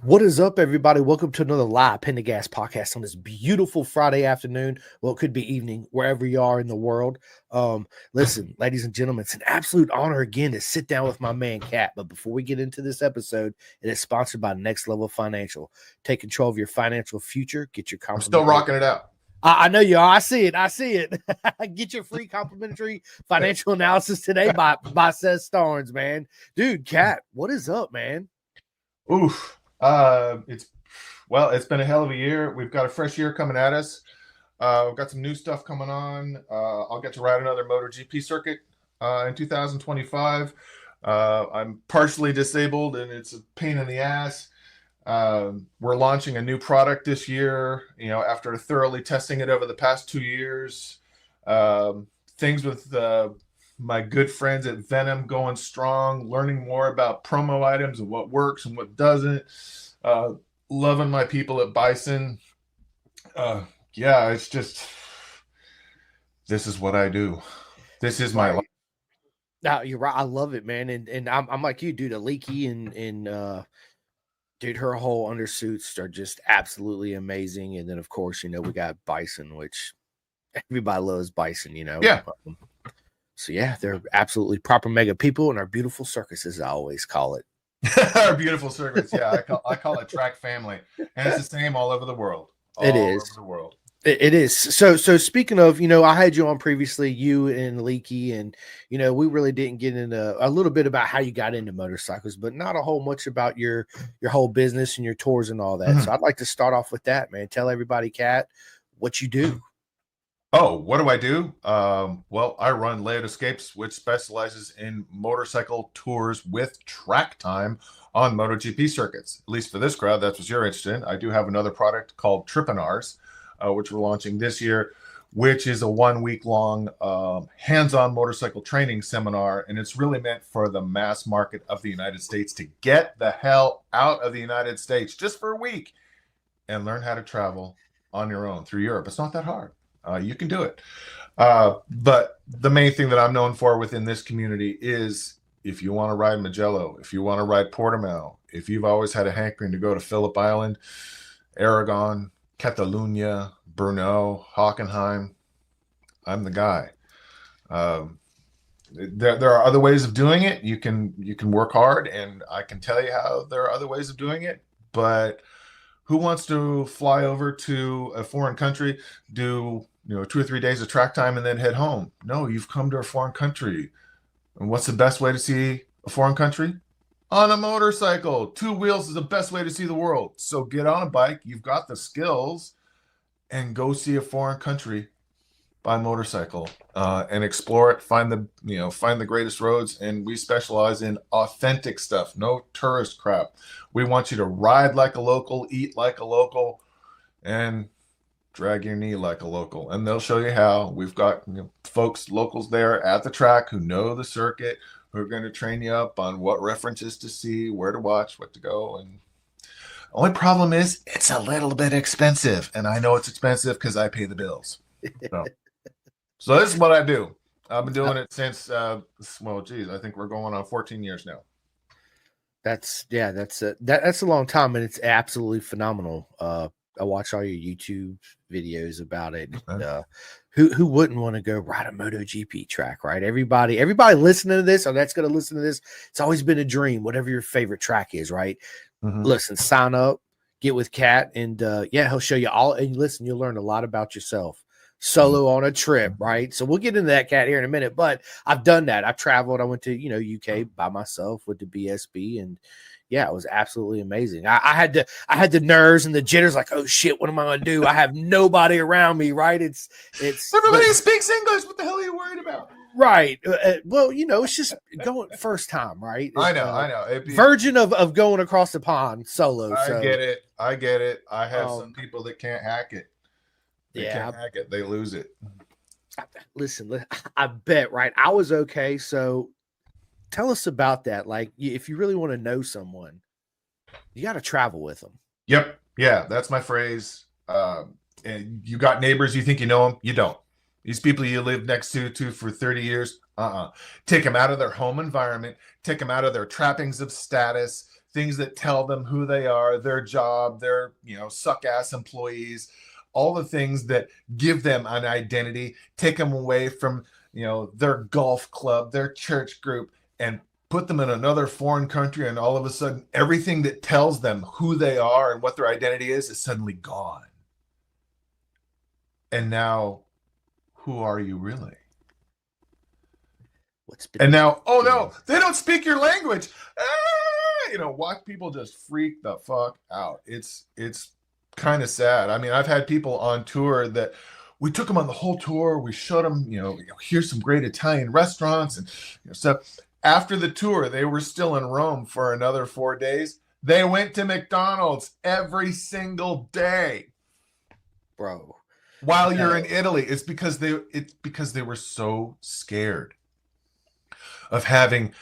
What is up, everybody? Welcome to another live Pen to Gas podcast on this beautiful Friday afternoon. Well, it could be evening, wherever you are in the world. Listen, ladies and gentlemen, it's an absolute honor again to sit down with my man Cat. But before we get into this episode, it is sponsored by Next Level Financial. Take control of your financial future. Get your I'm still rocking it out. I know you are. I see it. Get your free complimentary financial analysis today by Seth Starnes, man. Dude, Cat, what is up, man? Oof. It's been a hell of a year. We've got a fresh year coming at us. We've got some new stuff coming on. I'll get to ride another MotoGP circuit in 2025. I'm partially disabled and it's a pain in the ass. We're launching a new product this year, after thoroughly testing it over the past 2 years. Things with my good friends at Venom going strong, learning more about promo items and what works and what doesn't. Loving my people at Bison. It's just, this is what I do. This is my life. No, you're right. I love it, man. And I'm like you, dude. Aliki and dude, her whole undersuits are just absolutely amazing. And then, of course, we got Bison, which everybody loves Bison, Yeah. So, yeah, they're absolutely proper mega people and our beautiful circuses, I always call it. Our beautiful circus. Yeah, I call it track family. And it's the same all over the world. It is. All over the world. It is. So speaking of, I had you on previously, you and Leaky, and, we really didn't get into a little bit about how you got into motorcycles, but not a whole much about your whole business and your tours and all that. Mm-hmm. So I'd like to start off with that, man. Tell everybody, Cat, what you do. Oh, what do I do? I run Layout Escapes, which specializes in motorcycle tours with track time on MotoGP circuits. At least for this crowd, that's what you're interested in. I do have another product called Trippinars, which we're launching this year, which is a 1 week long hands-on motorcycle training seminar. And it's really meant for the mass market of the United States to get the hell out of the United States just for a week and learn how to travel on your own through Europe. It's not that hard. You can do it. But the main thing that I'm known for within this community is if you want to ride Magello, if you want to ride Portimao, if you've always had a hankering to go to Phillip Island, Aragon, Catalunya, Brno, Hockenheim, I'm the guy. There are other ways of doing it. You can work hard, and I can tell you how there are other ways of doing it. But who wants to fly over to a foreign country, do 2 or 3 days of track time, and then head home? No, you've come to a foreign country. And what's the best way to see a foreign country? On a motorcycle. 2 wheels is the best way to see the world. So get on a bike. You've got the skills, and go see a foreign country by motorcycle and explore it. Find the greatest roads. And we specialize in authentic stuff. No tourist crap. We want you to ride like a local, eat like a local, and drag your knee like a local. And they'll show you how. We've got locals there at the track who know the circuit, who are going to train you up on what references to see, where to watch, what to go. And the only problem is it's a little bit expensive. And I know it's expensive because I pay the bills. So this is what I do. I've been doing it since, I think we're going on 14 years now. That's a long time, and it's absolutely phenomenal. I watch all your YouTube videos about it. Who wouldn't want to go ride a MotoGP track, right? Everybody listening to this, or that's going to listen to this, it's always been a dream, whatever your favorite track is, right? Mm-hmm. Listen, sign up, get with Cat, and he'll show you all. And listen, you'll learn a lot about yourself. Solo on a trip, right? So we'll get into that, Cat, here in a minute. But I've done that. I've traveled. I went to UK by myself with the BSB, and yeah, it was absolutely amazing. I had the nerves and the jitters, like, oh shit, what am I gonna do? I have nobody around me, right? It's everybody speaks English. What the hell are you worried about? Right. It's just going first time, right? I know. Virgin of going across the pond solo. I get it. I have some people that can't hack it. They can't hack it. They lose it. Listen, I bet, right? I was okay. So tell us about that. Like, if you really want to know someone, you got to travel with them. Yep. Yeah, that's my phrase. And you got neighbors, you think you know them. You don't. These people you live next to for 30 years, Take them out of their home environment. Take them out of their trappings of status. things that tell them who they are, their job, their, suck ass employees, all the things that give them an identity, take them away from, their golf club, their church group, and put them in another foreign country. And all of a sudden, everything that tells them who they are and what their identity is suddenly gone. And now, who are you really? And now, oh no, they don't speak your language. Watch people just freak the fuck out. It's kind of sad. I mean, I've had people on tour that we took them on the whole tour. We showed them, here's some great Italian restaurants and stuff. After the tour, they were still in Rome for another 4 days. They went to McDonald's every single day, bro. While you're in Italy, it's because they were so scared of having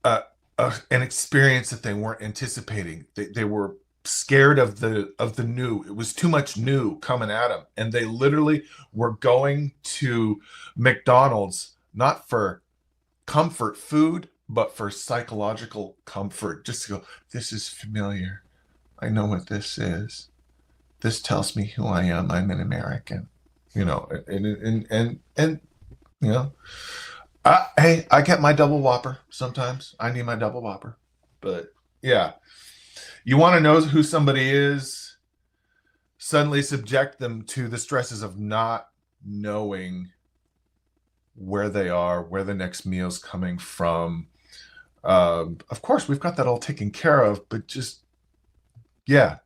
an experience that they weren't anticipating. They were scared of the new. It was too much new coming at them, and they literally were going to McDonald's not for comfort food, but for psychological comfort. Just to go, this is familiar. I know what this is. This tells me who I am. I'm an American. Hey, I get my double Whopper sometimes. I need my double Whopper. But yeah, you want to know who somebody is, suddenly subject them to the stresses of not knowing where they are, where the next meal's coming from. Of course, we've got that all taken care of, but just, yeah,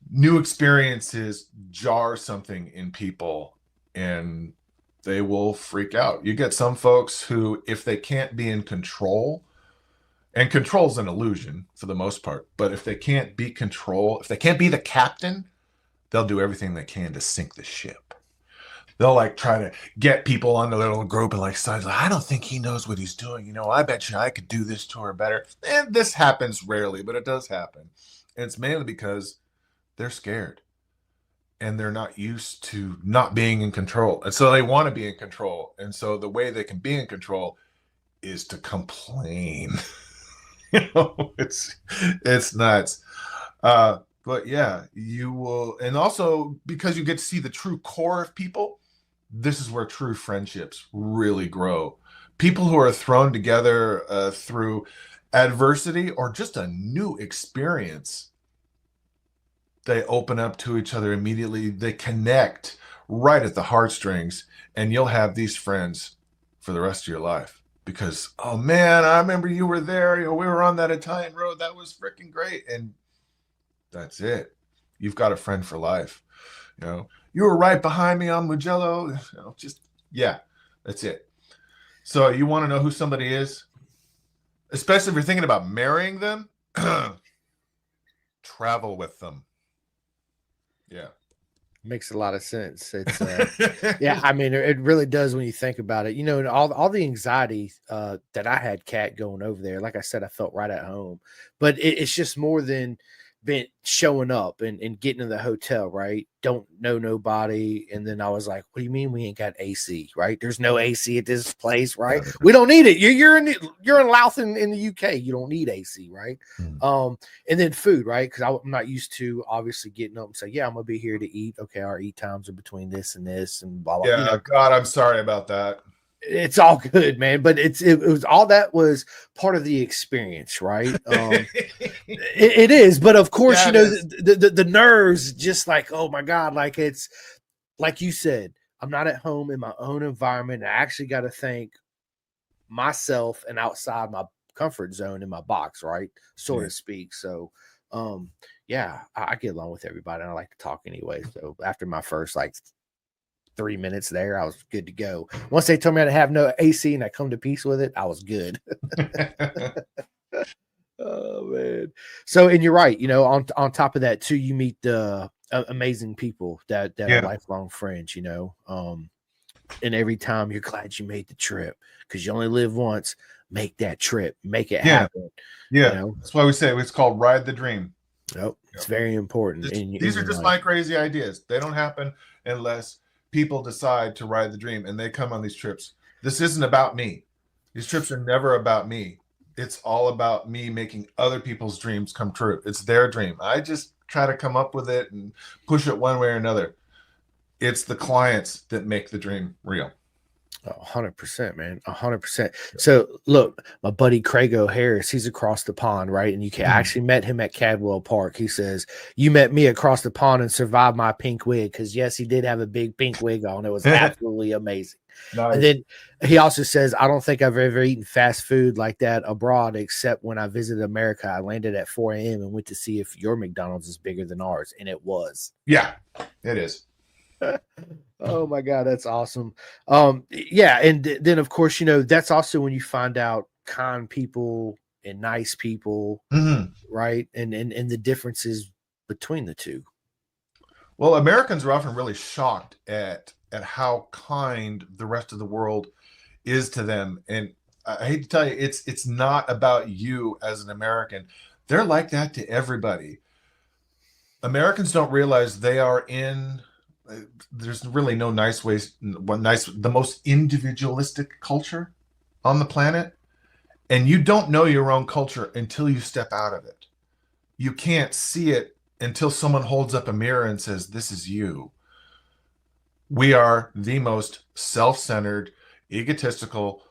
new experiences jar something in people and they will freak out. You get some folks who, if they can't be in control, and control's an illusion for the most part, but if they can't be if they can't be the captain, they'll do everything they can to sink the ship. They'll try to get people on the little group and sides. I don't think he knows what he's doing. I bet you I could do this tour better. And this happens rarely, but it does happen. And it's mainly because they're scared and they're not used to not being in control. And so they want to be in control. And so the way they can be in control is to complain. It's nuts. But yeah, you will. And also because you get to see the true core of people, this is where true friendships really grow. People who are thrown together through adversity or just a new experience, they open up to each other immediately. They connect right at the heartstrings, and you'll have these friends for the rest of your life because, oh man, I remember you were there. We were on that Italian road. That was freaking great. And that's it. You've got a friend for life. You were right behind me on Mugello. Yeah, that's it. So you want to know who somebody is, especially if you're thinking about marrying them, travel with them. Yeah. Makes a lot of sense. It's yeah, I mean, it really does when you think about it. And all the anxiety that I had, Cat, going over there. Like I said, I felt right at home, but it's just more than been showing up and getting in the hotel, right? Don't know nobody. And then I was like, what do you mean we ain't got AC, right? There's no AC at this place, right? We don't need it. You're in Louth in the UK. You don't need AC, right? And then food, right? Because I'm not used to obviously getting up and say, yeah, I'm gonna be here to eat. Okay, our eat times are between this and this and blah blah. Yeah, God, I'm sorry about that. It's all good, man. But it was all that was part of the experience, right? It is, but of course, the nerves, just oh my God, it's like you said, I'm not at home in my own environment. I actually got to thank myself and outside my comfort zone in my box, right? So to speak. So, yeah, I get along with everybody. And I like to talk anyway. So after my first 3 minutes there, I was good to go. Once they told me I had to have no AC and I come to peace with it, I was good. Oh man. So, and you're right, on top of that too, you meet the amazing people that are lifelong friends, and every time you're glad you made the trip because you only live once. Make that trip, make it happen. Yeah. That's why we say it's called ride the dream. Nope. It's very important. These are just my crazy ideas. They don't happen unless people decide to ride the dream and they come on these trips. This isn't about me. These trips are never about me. It's all about me making other people's dreams come true. It's their dream. I just try to come up with it and push it one way or another. It's the clients that make the dream real. 100%, man. 100%. So look, my buddy Craig O'Harris, he's across the pond, right? And you can actually met him at Cadwell Park. He says, you met me across the pond and survived my pink wig. Because yes, he did have a big pink wig on. It was absolutely amazing. Nice. And then he also says, I don't think I've ever eaten fast food like that abroad, except when I visited America. I landed at 4 a.m. and went to see if your McDonald's is bigger than ours. And it was. Yeah, it is. Oh my God, that's awesome. Yeah, and then of course, that's also when you find out kind people and nice people, right? And the differences between the two. Well, Americans are often really shocked at how kind the rest of the world is to them. And I hate to tell you, it's not about you as an American. They're like that to everybody. Americans don't realize they are in there's really no nice ways, the most individualistic culture on the planet. And you don't know your own culture until you step out of it. You can't see it until someone holds up a mirror and says, this is you. We are the most self-centered, egotistical,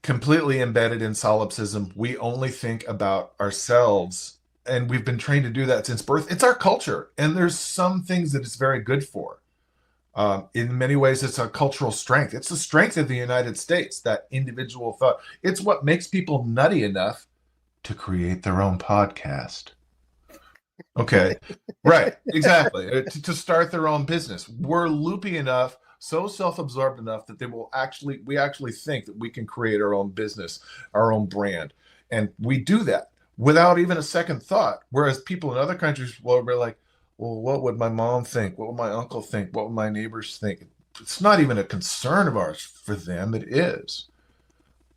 completely embedded in solipsism. We only think about ourselves. And we've been trained to do that since birth. It's our culture. And there's some things that it's very good for. In many ways, it's a cultural strength. It's the strength of the United States, that individual thought. It's what makes people nutty enough to create their own podcast. Okay, right, exactly. To start their own business. We're loopy enough, so self-absorbed enough that we actually think that we can create our own business, our own brand. And we do that without even a second thought. Whereas people in other countries will be like, well, what would my mom think? What would my uncle think? What would my neighbors think? It's not even a concern of ours. For them, it is.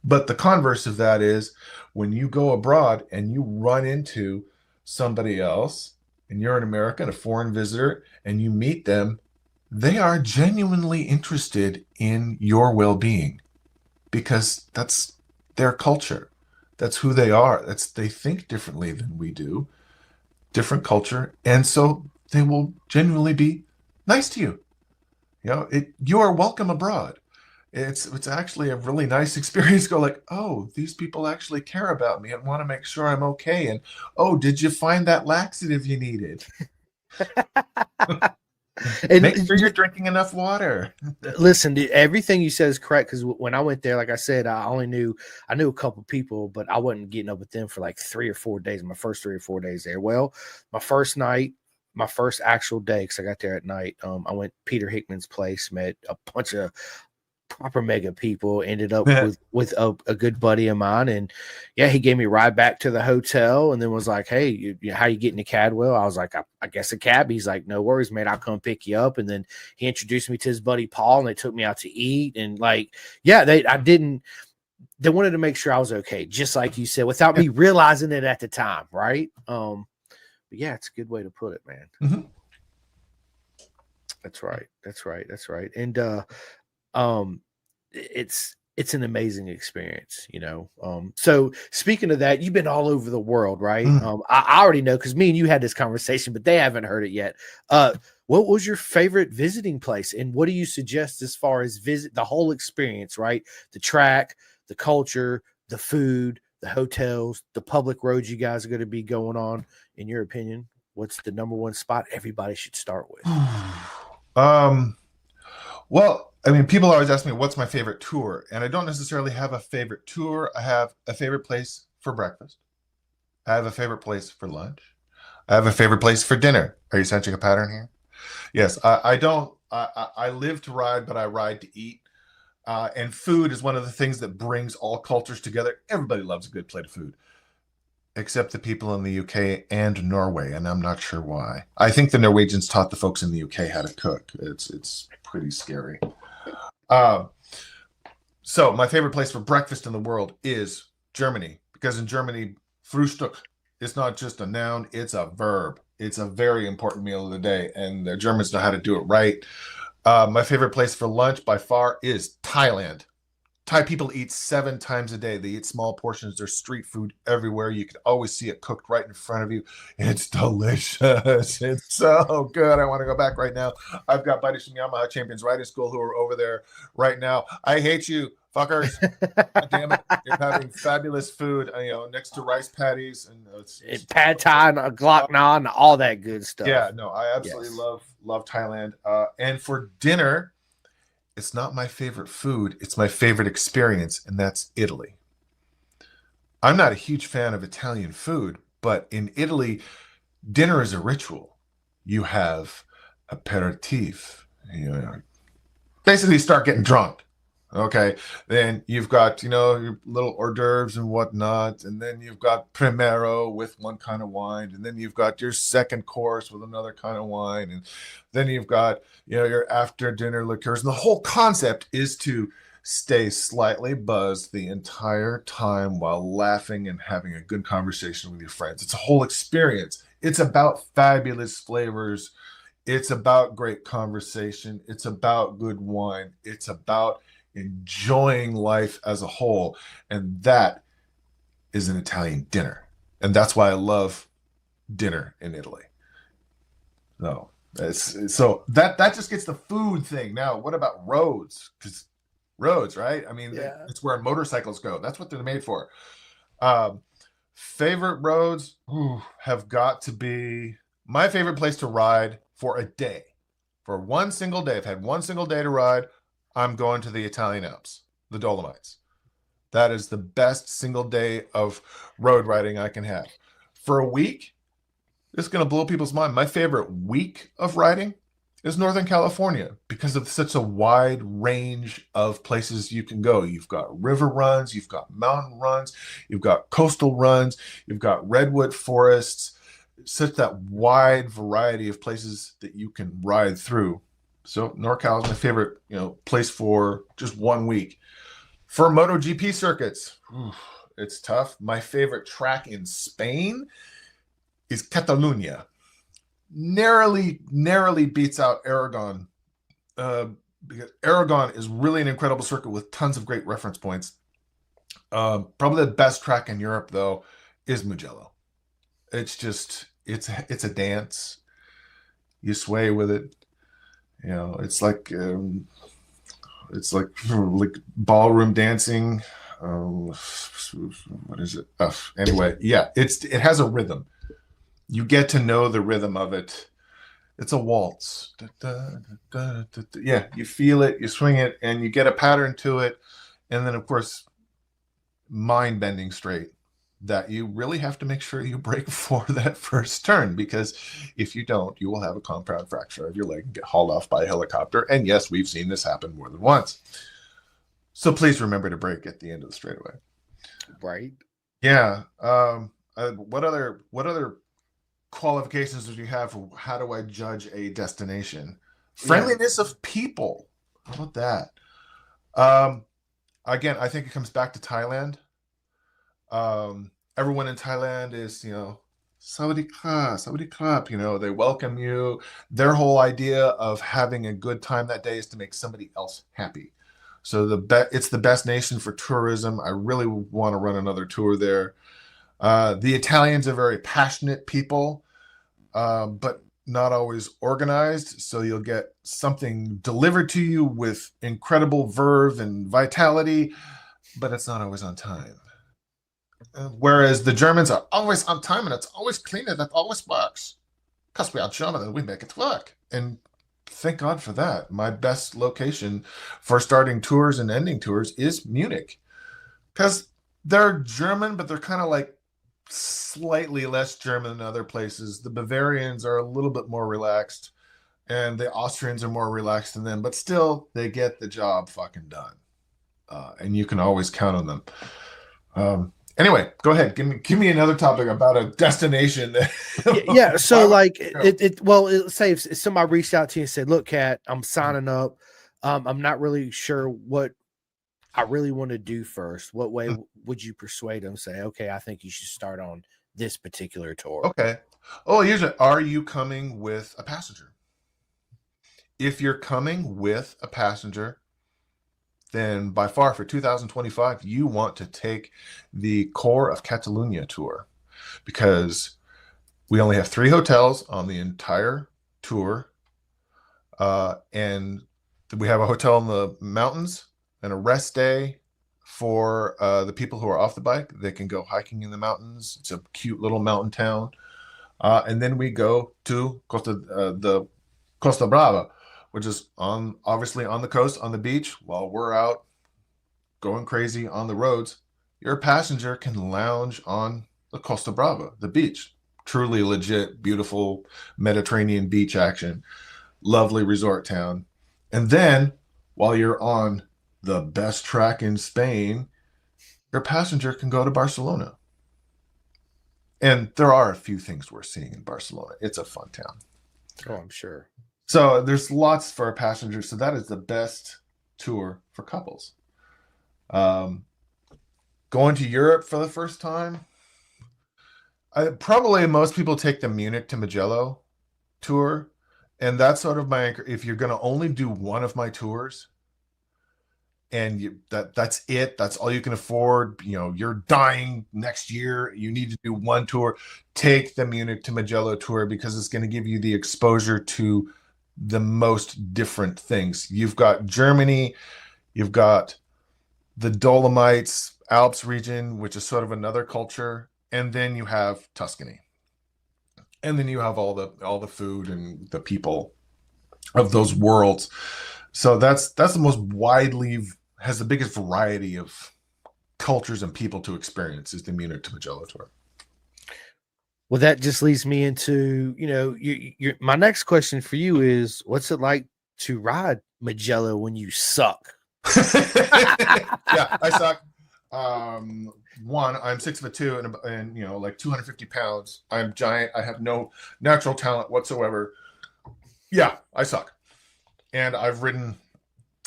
But the converse of that is when you go abroad and you run into somebody else and you're an American, a foreign visitor, and you meet them, they are genuinely interested in your well-being because that's their culture. That's who they are. They think differently than we do, different culture. And so they will genuinely be nice to you. You are welcome abroad. It's actually a really nice experience. Go like, oh, these people actually care about me and want to make sure I'm okay. And, oh, did you find that laxative you needed? And make sure you're drinking enough water. Listen, everything you said is correct. Because when I went there, like I said, I knew a couple people, but I wasn't getting up with them for like 3 or 4 days. My first 3 or 4 days there. Well, my first night, my first actual day, because I got there at night. I went Peter Hickman's place, met a bunch of proper mega people, ended up with a good buddy of mine, and yeah, he gave me a ride back to the hotel and then was like, hey, how you getting to Cadwell? I was like, I guess a cab. He's like, no worries, man, I'll come pick you up. And then he introduced me to his buddy Paul and they took me out to eat. And like, yeah, they wanted to make sure I was okay, just like you said, without me realizing it at the time, right? But yeah, it's a good way to put it, man. Mm-hmm. That's right. And it's an amazing experience, so speaking of that, you've been all over the world, right? I already know because me and you had this conversation, but they haven't heard it yet. What was your favorite visiting place, and what do you suggest as far as visit the whole experience, right? The track, the culture, the food, the hotels, the public roads you guys are going to be going on. In your opinion, what's the number one spot everybody should start with? Well, I mean, people always ask me, what's my favorite tour? And I don't necessarily have a favorite tour. I have a favorite place for breakfast. I have a favorite place for lunch. I have a favorite place for dinner. Are you sensing a pattern here? Yes, I live to ride, but I ride to eat. And food is one of the things that brings all cultures together. Everybody loves a good plate of food, except the people in the UK and Norway, and I'm not sure why. I think the Norwegians taught the folks in the UK how to cook. It's pretty scary. So my favorite place for breakfast in the world is Germany, because in Germany, Frühstück is not just a noun, it's a verb. It's a very important meal of the day, and the Germans know how to do it right. My favorite place for lunch by far is Thailand. Thai people eat 7 times a day. They eat small portions. There's street food everywhere. You can always see it cooked right in front of you. It's delicious. It's so good. I want to go back right now. I've got buddies from Yamaha Champions Riding School who are over there right now. I hate you, fuckers. God damn it. You're having fabulous food, next to rice patties and pad thai, and a glock naan, all that good stuff. Yeah, no, I absolutely love Thailand. And for dinner, it's not my favorite food. It's my favorite experience, and that's Italy. I'm not a huge fan of Italian food, but in Italy, dinner is a ritual. You have aperitif. Basically start getting drunk. Okay. Then you've got, your little hors d'oeuvres and whatnot. And then you've got primero with one kind of wine. And then you've got your second course with another kind of wine. And then you've got, your after dinner liqueurs. And the whole concept is to stay slightly buzzed the entire time while laughing and having a good conversation with your friends. It's a whole experience. It's about fabulous flavors. It's about great conversation. It's about good wine. It's about enjoying life as a whole. And that is an Italian dinner. And that's why I love dinner in Italy. So that just gets the food thing. Now, what about roads? Because roads, right? I mean, it's where motorcycles go. That's what they're made for. Favorite roads have got to be my favorite place to ride for a day. For one single day. I've had one single day to ride. I'm going to the Italian Alps, the Dolomites. That is the best single day of road riding I can have. For a week, it's going to blow people's mind. My favorite week of riding is Northern California because of such a wide range of places you can go. You've got river runs, you've got mountain runs, you've got coastal runs, you've got redwood forests, such that wide variety of places that you can ride through. So NorCal is my favorite, place for just 1 week. For MotoGP circuits, it's tough. My favorite track in Spain is Catalunya. Narrowly beats out Aragon. Because Aragon is really an incredible circuit with tons of great reference points. Probably the best track in Europe, though, is Mugello. It's just, it's a dance. You sway with it. It's like ballroom dancing. What is it? Anyway, yeah, it has a rhythm. You get to know the rhythm of it. It's a waltz. Yeah, you feel it, you swing it, and you get a pattern to it. And then, of course, mind-bending straight that you really have to make sure you brake for that first turn, because if you don't, you will have a compound fracture of your leg and get hauled off by a helicopter. And yes, we've seen this happen more than once. So please remember to brake at the end of the straightaway. Right. Yeah. What other qualifications do you have for how do I judge a destination? Friendliness of people. How about that? Again, I think it comes back to Thailand. Everyone in Thailand is, Sawadee krap, they welcome you. Their whole idea of having a good time that day is to make somebody else happy. So it's the best nation for tourism. I really want to run another tour there. The Italians are very passionate people, but not always organized. So you'll get something delivered to you with incredible verve and vitality, but it's not always on time. Whereas the Germans are always on time and it's always clean and it always works. Because we are German and we make it work. And thank God for that. My best location for starting tours and ending tours is Munich. Because they're German, but they're kind of like slightly less German than other places. The Bavarians are a little bit more relaxed and the Austrians are more relaxed than them, but still they get the job fucking done. And you can always count on them. Anyway, go ahead. Give me another topic about a destination. Yeah. So like say if somebody reached out to you and said, look, Cat, I'm signing up. I'm not really sure what I really want to do first. What way would you persuade them? Say, okay, I think you should start on this particular tour. Okay. Oh, are you coming with a passenger? If you're coming with a passenger, then by far for 2025, you want to take the Core of Catalunya tour, because we only have 3 hotels on the entire tour. And we have a hotel in the mountains and a rest day for the people who are off the bike. They can go hiking in the mountains. It's a cute little mountain town. And then we go to the Costa Brava, which is obviously on the coast, on the beach. While we're out going crazy on the roads, your passenger can lounge on the Costa Brava, the beach. Truly legit, beautiful Mediterranean beach action. Lovely resort town. And then while you're on the best track in Spain, your passenger can go to Barcelona. And there are a few things we're seeing in Barcelona. It's a fun town. Oh, I'm sure. So there's lots for a passenger. So that is the best tour for couples. Going to Europe for the first time, probably most people take the Munich to Mugello tour. And that's sort of my anchor. If you're going to only do one of my tours, and that's it, that's all you can afford, you're dying next year, you need to do one tour, take the Munich to Mugello tour, because it's going to give you the exposure to the most different things. You've got Germany, you've got the Dolomites, Alps region, which is sort of another culture, and then you have Tuscany. And then you have all the food and the people of those worlds. So that's the most has the biggest variety of cultures and people to experience, is the Munich to Mugello tour. Well, that just leads me into, my next question for you is, what's it like to ride Mugello when you suck? Yeah, I suck. One, I'm 6'2" and like 250 pounds. I'm giant. I have no natural talent whatsoever. Yeah, I suck. And I've ridden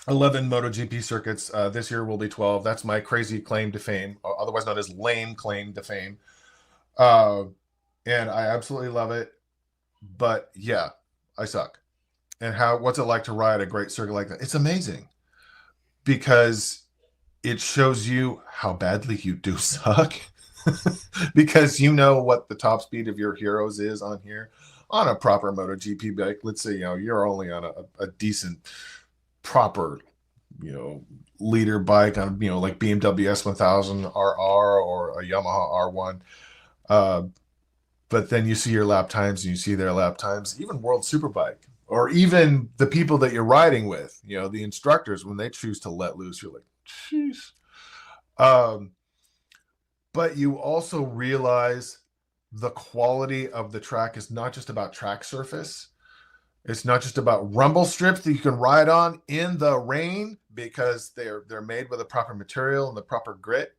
11 MotoGP circuits. This year will be 12. That's my crazy claim to fame, otherwise known as lame claim to fame. And I absolutely love it. But yeah, I suck. And what's it like to ride a great circuit like that? It's amazing, because it shows you how badly you do suck. Because what the top speed of your heroes is on here. On a proper MotoGP bike, let's say you're only on a decent proper leader bike on like BMW S1000 RR or a Yamaha R1, but then you see your lap times and you see their lap times, even World Superbike, or even the people that you're riding with, the instructors, when they choose to let loose, you're like, jeez. But you also realize the quality of the track is not just about track surface. It's not just about rumble strips that you can ride on in the rain, because they're made with the proper material and the proper grit.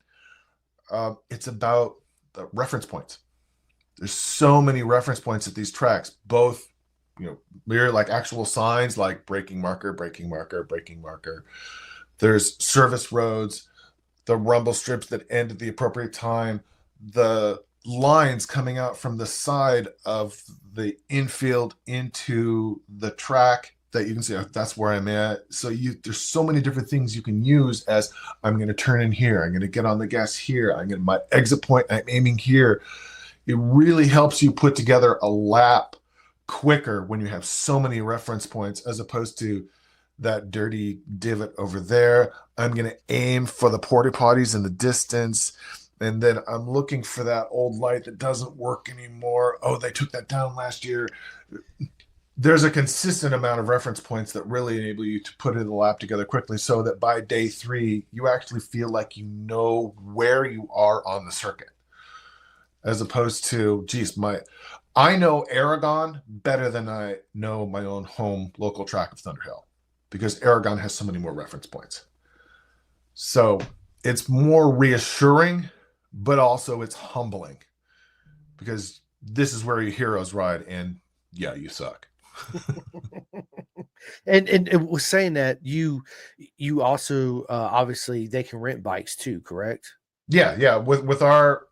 It's about the reference points. There's so many reference points at these tracks, both mere like actual signs like braking marker, braking marker, braking marker. There's service roads, the rumble strips that end at the appropriate time, the lines coming out from the side of the infield into the track that you can see, that's where I'm at. So there's so many different things you can use as, I'm going to turn in here, I'm going to get on the gas here, I'm going to my exit point, I'm aiming here. It really helps you put together a lap quicker when you have so many reference points, as opposed to that dirty divot over there. I'm going to aim for the porta potties in the distance, and then I'm looking for that old light that doesn't work anymore. Oh, they took that down last year. There's a consistent amount of reference points that really enable you to put in the lap together quickly, so that by day 3, you actually feel like you know where you are on the circuit, as opposed to, geez, I know Aragon better than I know my own home local track of Thunderhill, because Aragon has so many more reference points. So it's more reassuring, but also it's humbling, because this is where your heroes ride, and yeah, you suck. and it was saying that you also obviously they can rent bikes too, correct? Yeah. With our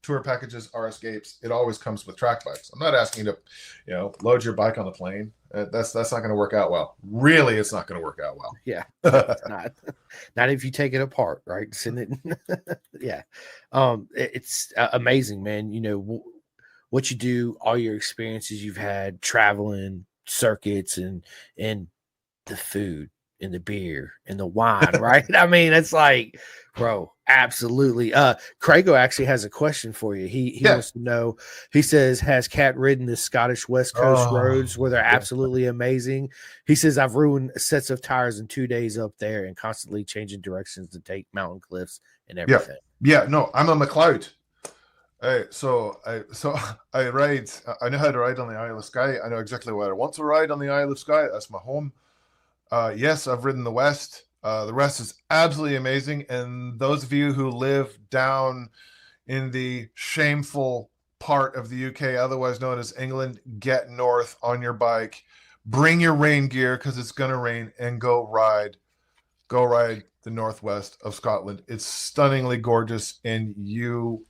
tour packages, our escapes, it always comes with track bikes. I'm not asking you to, load your bike on the plane. That's not going to work out well. Really, it's not going to work out well. Yeah, it's not if you take it apart, right? Send it. Yeah, it's amazing, man. What you do, all your experiences you've had traveling, circuits, and the food and the beer and the wine, right? I mean, it's like, bro, absolutely. Craigo actually has a question for you. He wants to know, he says, has Cat ridden the Scottish West Coast roads where they're absolutely amazing? He says, I've ruined sets of tires in 2 days up there and constantly changing directions to take mountain cliffs and everything. Yeah, no, I'm a MacLeod. So I ride. I know how to ride on the Isle of Skye. I know exactly where I want to ride on the Isle of Skye. That's my home. Yes, I've ridden the West. The rest is absolutely amazing. And those of you who live down in the shameful part of the UK, otherwise known as England, get north on your bike. Bring your rain gear because it's going to rain, and go ride the northwest of Scotland. It's stunningly gorgeous, and you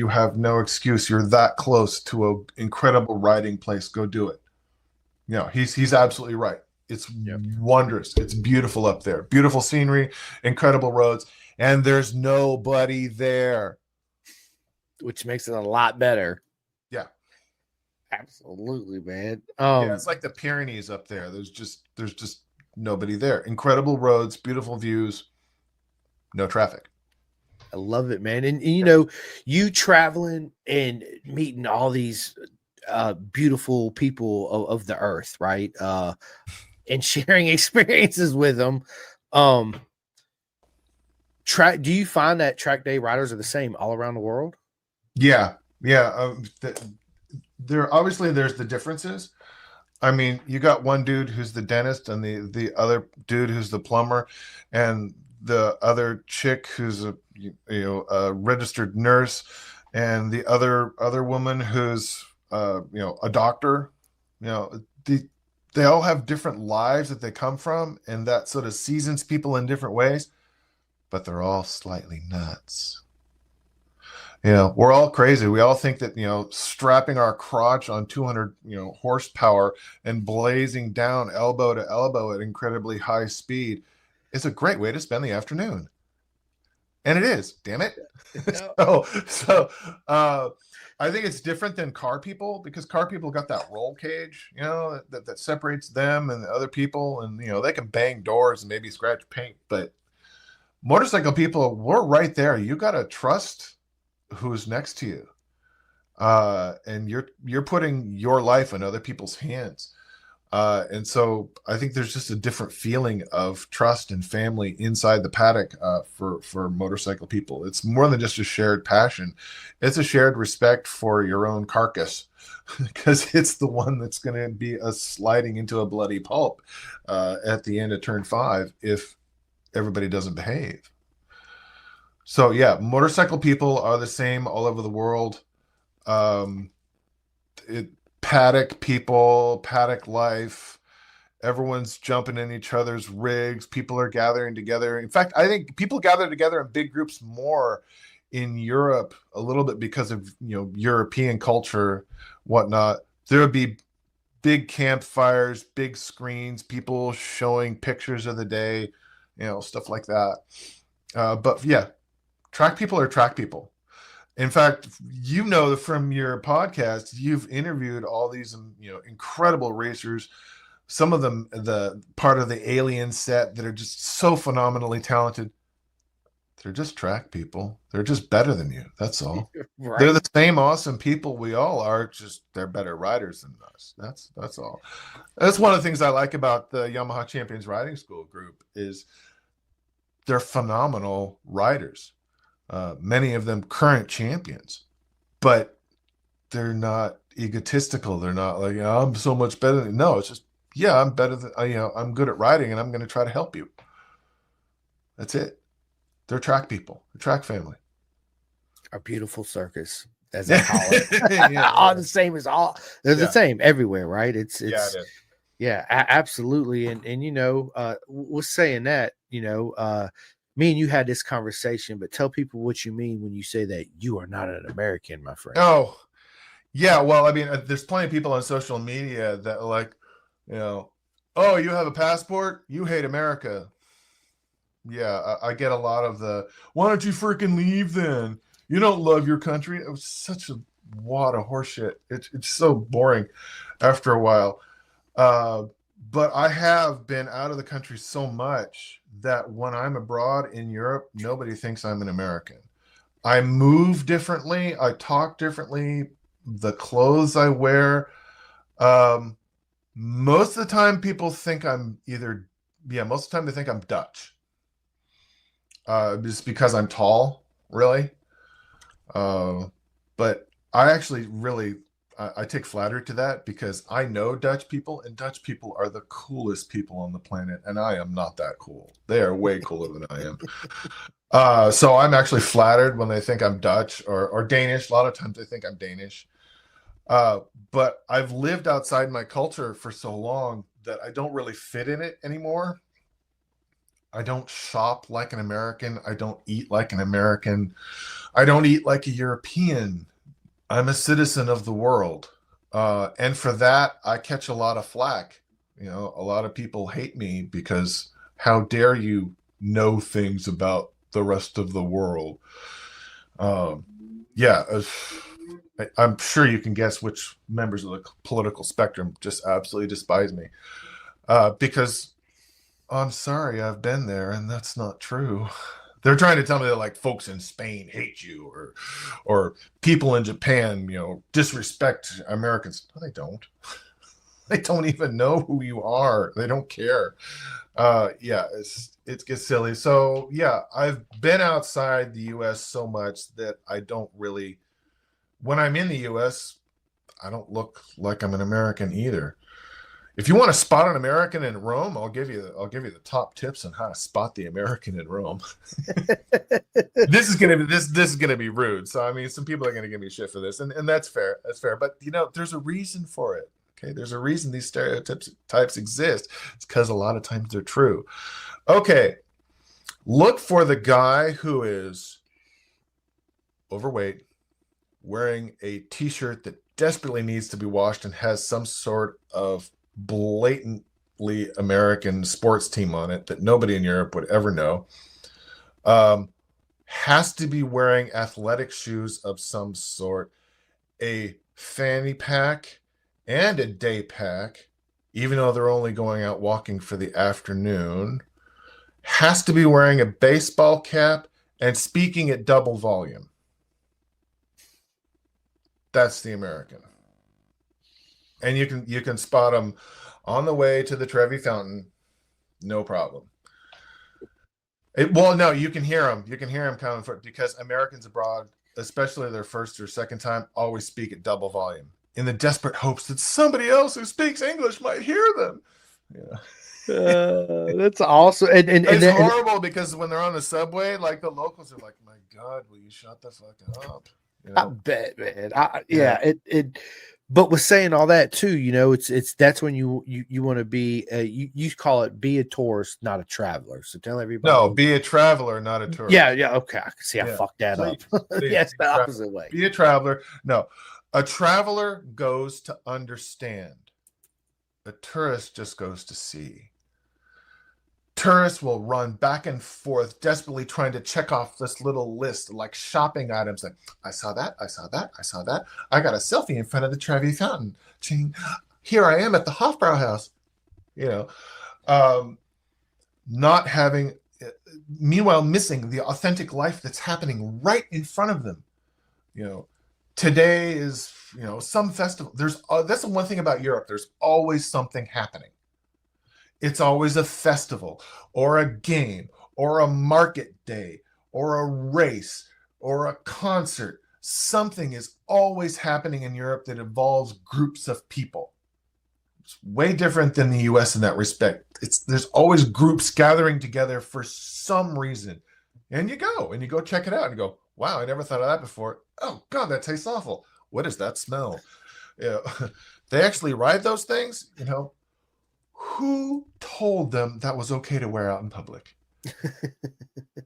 have no excuse. You're that close to an incredible riding place. Go do it. He's absolutely right. It's wondrous. It's beautiful up there. Beautiful scenery, incredible roads, and there's nobody there, which makes it a lot better. Yeah, absolutely, man. It's like the Pyrenees up there. There's just nobody there. Incredible roads, beautiful views, no traffic. I love it, man. And you traveling and meeting all these beautiful people of the earth, right? And sharing experiences with them. Do you find that track day riders are the same all around the world? Yeah. There obviously there's the differences. I mean, you got one dude who's the dentist, and the other dude who's the plumber, and the other chick who's a registered nurse, and the other woman who's a doctor. They all have different lives that they come from, and that sort of seasons people in different ways, but they're all slightly nuts. We're all crazy. We all think that, strapping our crotch on 200, horsepower and blazing down elbow to elbow at incredibly high speed is a great way to spend the afternoon. And it is, damn it. So I think it's different than car people, because car people got that roll cage, that separates them and the other people, and they can bang doors and maybe scratch paint. But motorcycle people, we're right there. You got to trust who's next to you, and you're putting your life in other people's hands. And so I think there's just a different feeling of trust and family inside the paddock for motorcycle people. It's more than just a shared passion. It's a shared respect for your own carcass, because it's the one that's going to be sliding into a bloody pulp at the end of turn 5 if everybody doesn't behave. So yeah, motorcycle people are the same all over the world. Paddock people, paddock life, everyone's jumping in each other's rigs. People are gathering together. In fact, I think people gather together in big groups more in Europe, a little bit because of European culture, whatnot. There would be big campfires, big screens, people showing pictures of the day, stuff like that. But yeah, track people are track people. In fact, from your podcast, you've interviewed all these, incredible racers, some of them the part of the Alien set that are just so phenomenally talented. They're just track people. They're just better than you. That's all. Right. They're the same awesome people we all are, just they're better riders than us. That's all. That's one of the things I like about the Yamaha Champions Riding School group is they're phenomenal riders. Many of them current champions, but they're not egotistical. They're not like, I'm so much better than you. No, it's just, I'm better than, I'm good at riding, and I'm going to try to help you. That's it. They're track people, the track family. Our beautiful circus, as I call it. All the same as all, they're the same everywhere, right? It's absolutely. And was saying that, me and you had this conversation, but tell people what you mean when you say that you are not an American, my friend. Oh, yeah. Well, I mean, there's plenty of people on social media that are like, oh, you have a passport? You hate America. Yeah, I get a lot of the, why don't you freaking leave then? You don't love your country. It was such a wad of horseshit. It's so boring after a while. But I have been out of the country so much that when I'm abroad in Europe, nobody thinks I'm an American. I move differently. I talk differently. The clothes I wear. Most of the time people think I'm most of the time they think I'm Dutch. Just because I'm tall, really. But I actually really, I take flattery to that because I know Dutch people, and Dutch people are the coolest people on the planet, and I am not that cool. They are way cooler than I am. So I'm actually flattered when they think I'm Dutch or Danish. A lot of times they think I'm Danish. But I've lived outside my culture for so long that I don't really fit in it anymore. I don't shop like an American. I don't eat like an American. I don't eat like a European. I'm a citizen of the world. And for that, I catch a lot of flack. A lot of people hate me because how dare you know things about the rest of the world? Yeah, I'm sure you can guess which members of the political spectrum just absolutely despise me. Because I'm sorry, I've been there, and that's not true. They're trying to tell me that like folks in Spain hate you, or people in Japan, disrespect Americans. No, they don't. They don't even know who you are. They don't care. Yeah, it gets silly. So yeah, I've been outside the U.S. so much that I don't really. When I'm in the U.S., I don't look like I'm an American either. If you want to spot an American in Rome, I'll give you the top tips on how to spot the American in Rome. This is gonna be rude. So I mean, some people are gonna give me shit for this, and that's fair. That's fair. But there's a reason for it. Okay, there's a reason these types exist. It's because a lot of times they're true. Okay, look for the guy who is overweight, wearing a t-shirt that desperately needs to be washed and has some sort of blatantly American sports team on it that nobody in Europe would ever know. Has to be wearing athletic shoes of some sort, a fanny pack and a day pack, even though they're only going out walking for the afternoon. Has to be wearing a baseball cap and speaking at double volume. That's the American. And you can spot them on the way to the Trevi Fountain, no problem. No, you can hear them. You can hear them coming because Americans abroad, especially their first or second time, always speak at double volume in the desperate hopes that somebody else who speaks English might hear them. Yeah, that's awesome. And it's horrible because when they're on the subway, like the locals are like, "My God, will you shut the fuck up?" I bet, man. It. But with saying all that too, it's that's when you want to be. You call it be a tourist, not a traveler. So tell everybody. No, be a traveler, not a tourist. Yeah. Okay, I can see. I fucked that up. Yes, the opposite way. Be a traveler. No, a traveler goes to understand. A tourist just goes to see. Tourists will run back and forth, desperately trying to check off this little list, like shopping items. Like, I saw that, I saw that, I saw that. I got a selfie in front of the Trevi Fountain. Here I am at the Hofbrauhaus. Not having, meanwhile, missing the authentic life that's happening right in front of them. Today is, some festival. That's the one thing about Europe. There's always something happening. It's always a festival or a game or a market day or a race or a concert. Something is always happening in Europe that involves groups of people. It's way different than the US in that respect. There's always groups gathering together for some reason. And you go check it out and you go, wow, I never thought of that before. Oh God, that tastes awful. What does that smell? They actually ride those things, Who told them that was okay to wear out in public?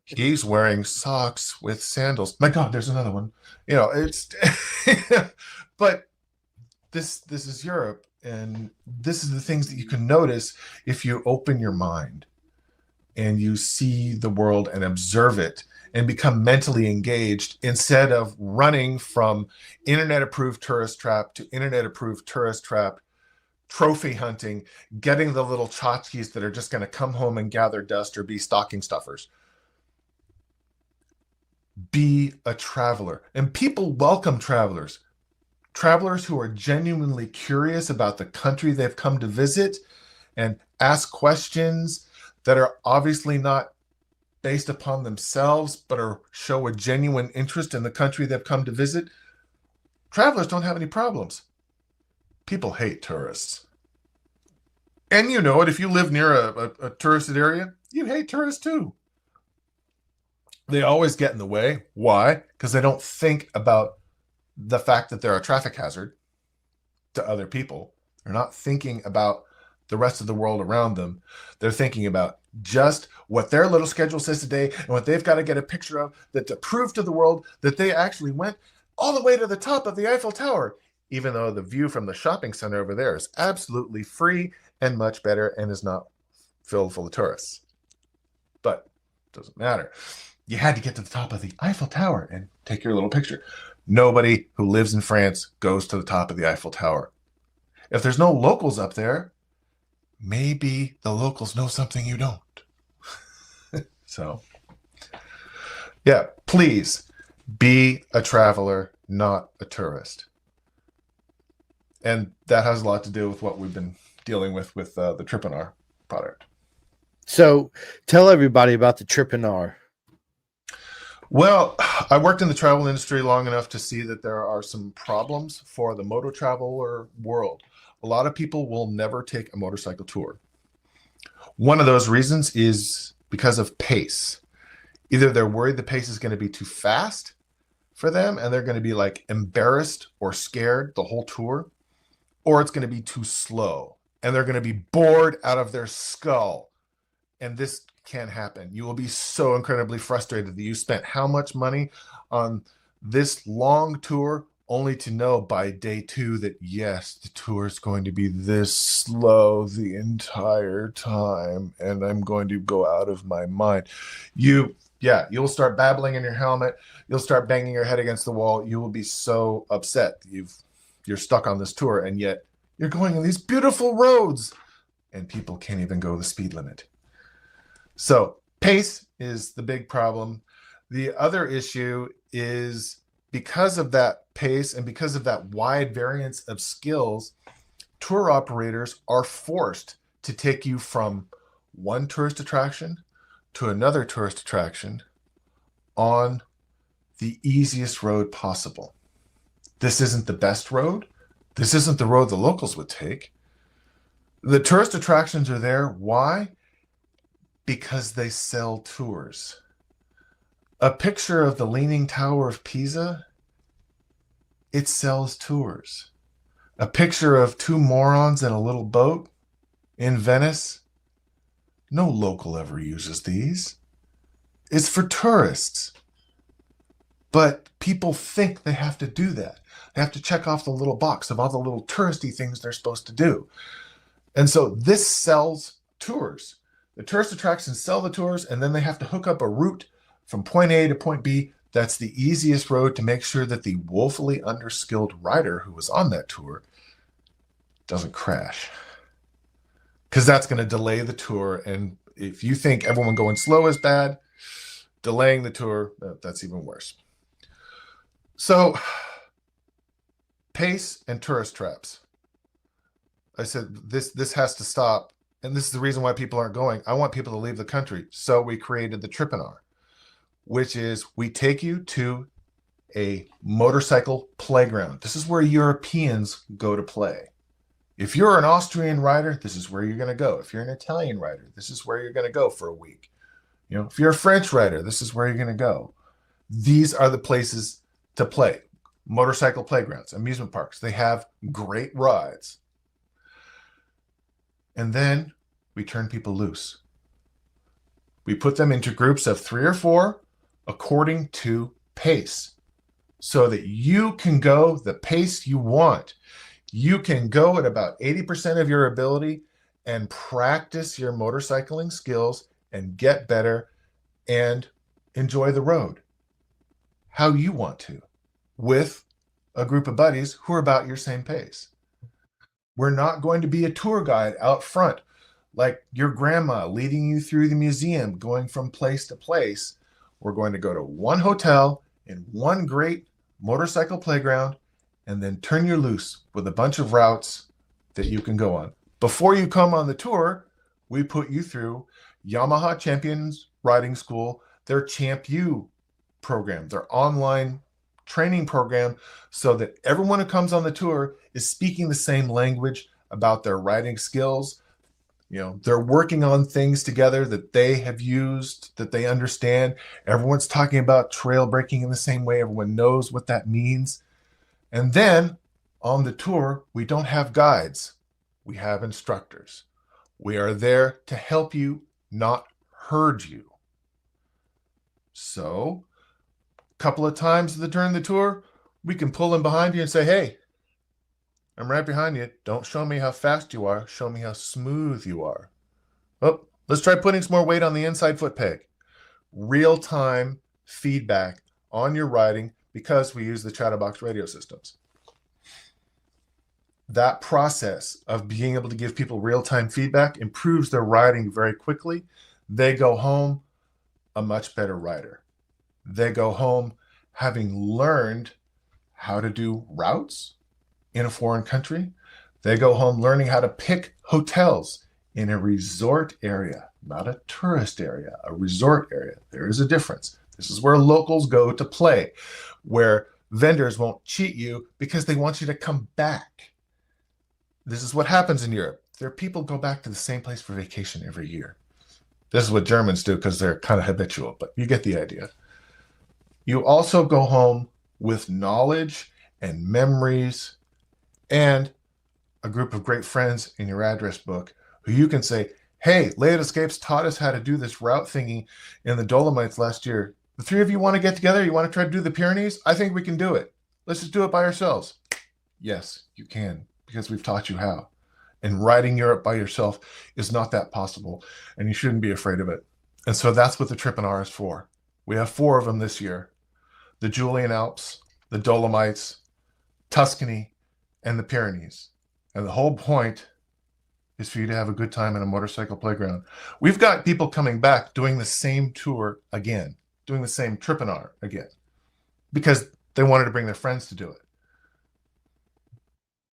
He's wearing socks with sandals. My God, there's another one. It's but this is Europe, and this is the things that you can notice if you open your mind and you see the world and observe it and become mentally engaged instead of running from internet approved tourist trap to internet approved tourist trap, trophy hunting, getting the little tchotchkes that are just going to come home and gather dust or be stocking stuffers. Be a traveler. And people welcome travelers. Travelers who are genuinely curious about the country they've come to visit and ask questions that are obviously not based upon themselves, but show a genuine interest in the country they've come to visit. Travelers don't have any problems. People hate tourists. And you know it, if you live near a touristed area, you hate tourists too. They always get in the way. Why? Because they don't think about the fact that they're a traffic hazard to other people. They're not thinking about the rest of the world around them. They're thinking about just what their little schedule says today and what they've got to get a picture of that to prove to the world that they actually went all the way to the top of the Eiffel Tower, even though the view from the shopping center over there is absolutely free and much better and is not filled full of tourists. But it doesn't matter. You had to get to the top of the Eiffel Tower and take your little picture. Nobody who lives in France goes to the top of the Eiffel Tower. If there's no locals up there, maybe the locals know something you don't. So, yeah, please be a traveler, not a tourist. And that has a lot to do with what we've been dealing with the Tripinar product. So tell everybody about the Tripinar. Well, I worked in the travel industry long enough to see that there are some problems for the motor traveler world. A lot of people will never take a motorcycle tour. One of those reasons is because of pace. Either they're worried the pace is going to be too fast for them and they're going to be like embarrassed or scared the whole tour, or it's going to be too slow and they're going to be bored out of their skull. And this can happen. You will be so incredibly frustrated that you spent how much money on this long tour only to know by day 2 that yes, the tour is going to be this slow the entire time and I'm going to go out of my mind. You'll start babbling in your helmet. You'll start banging your head against the wall. You will be so upset that you're stuck on this tour, and yet you're going on these beautiful roads and people can't even go the speed limit. So pace is the big problem. The other issue is because of that pace and because of that wide variance of skills, tour operators are forced to take you from one tourist attraction to another tourist attraction on the easiest road possible. This isn't the best road. This isn't the road the locals would take. The tourist attractions are there. Why? Because they sell tours. A picture of the Leaning Tower of Pisa, it sells tours. A picture of 2 morons in a little boat in Venice, no local ever uses these. It's for tourists. But people think they have to do that. They have to check off the little box of all the little touristy things they're supposed to do. And so this sells tours. The tourist attractions sell the tours, and then they have to hook up a route from point A to point B. That's the easiest road to make sure that the woefully underskilled rider who was on that tour doesn't crash. Because that's going to delay the tour. And if you think everyone going slow is bad, delaying the tour, that's even worse. So, pace and tourist traps. I said this has to stop. And this is the reason why people aren't going. I want people to leave the country. So we created the Tripinar, which is we take you to a motorcycle playground. This is where Europeans go to play. If you're an Austrian rider, this is where you're going to go. If you're an Italian rider, this is where you're going to go for a week. If you're a French rider, this is where you're going to go. These are the places to play. Motorcycle playgrounds, amusement parks. They have great rides. And then we turn people loose. We put them into groups of 3 or 4 according to pace so that you can go the pace you want. You can go at about 80% of your ability and practice your motorcycling skills and get better and enjoy the road how you want to with a group of buddies who are about your same pace. We're not going to be a tour guide out front like your grandma leading you through the museum, going from place to place. We're going to go to one hotel in one great motorcycle playground and then turn you loose with a bunch of routes that you can go on. Before you come on the tour, we put you through Yamaha Champions Riding School, their Champ U program, their online training program, so that everyone who comes on the tour is speaking the same language about their riding skills. They're working on things together that they have used, that they understand. Everyone's talking about trail breaking in the same way. Everyone knows what that means. And then on the tour, we don't have guides. We have instructors. We are there to help you, not herd you. So a couple of times during the tour, we can pull in behind you and say, hey, I'm right behind you. Don't show me how fast you are. Show me how smooth you are. Oh, let's try putting some more weight on the inside foot peg. Real-time feedback on your riding because we use the Chatterbox radio systems. That process of being able to give people real-time feedback improves their riding very quickly. They go home a much better rider. They go home having learned how to do routes in a foreign country. They go home learning how to pick hotels in a resort area, not a tourist area, a resort area. There is a difference. This is where locals go to play, where vendors won't cheat you because they want you to come back. This is what happens in Europe. There are people go back to the same place for vacation every year. This is what Germans do because they're kind of habitual, but you get the idea. You also go home with knowledge and memories and a group of great friends in your address book who you can say, hey, Layout Escapes taught us how to do this route thingy in the Dolomites last year. The 3 of you want to get together? You want to try to do the Pyrenees? I think we can do it. Let's just do it by ourselves. Yes, you can, because we've taught you how. And riding Europe by yourself is not that possible, and you shouldn't be afraid of it. And so that's what the Trip and R is for. We have 4 of them this year. The Julian Alps, the Dolomites, Tuscany, and the Pyrenees. And the whole point is for you to have a good time in a motorcycle playground. We've got people coming back doing the same tour again, doing the same Trip and R again, because they wanted to bring their friends to do it.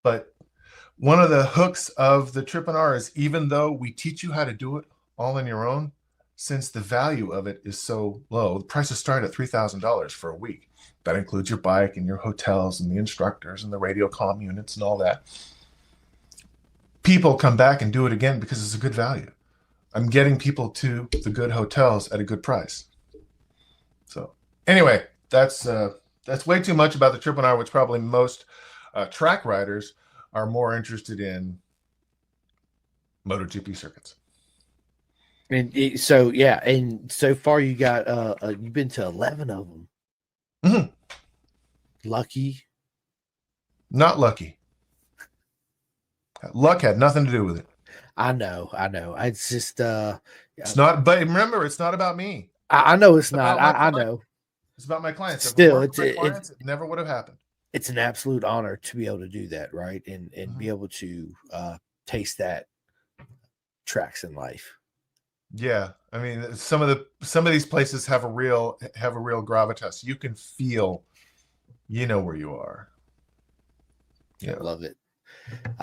But one of the hooks of the Trip and R is, even though we teach you how to do it all on your own, since the value of it is so low, the prices start at $3,000 for a week. That includes your bike and your hotels and the instructors and the radio comm units and all that. People come back and do it again because it's a good value. I'm getting people to the good hotels at a good price. So anyway, that's way too much about the Trip and R, which probably most track riders are more interested in MotoGP circuits. And so far you got you've been to 11 of them. Mm-hmm. Lucky? Not lucky. Luck had nothing to do with it. I know. It's just it's not. But remember, it's not about me. I know it's not. I know. It's about my clients. Still, it never would have happened. It's an absolute honor to be able to do that, right? And be able to taste that tracks in life. Yeah, I mean, some of these places have a real gravitas. You can feel, where you are. Yeah, I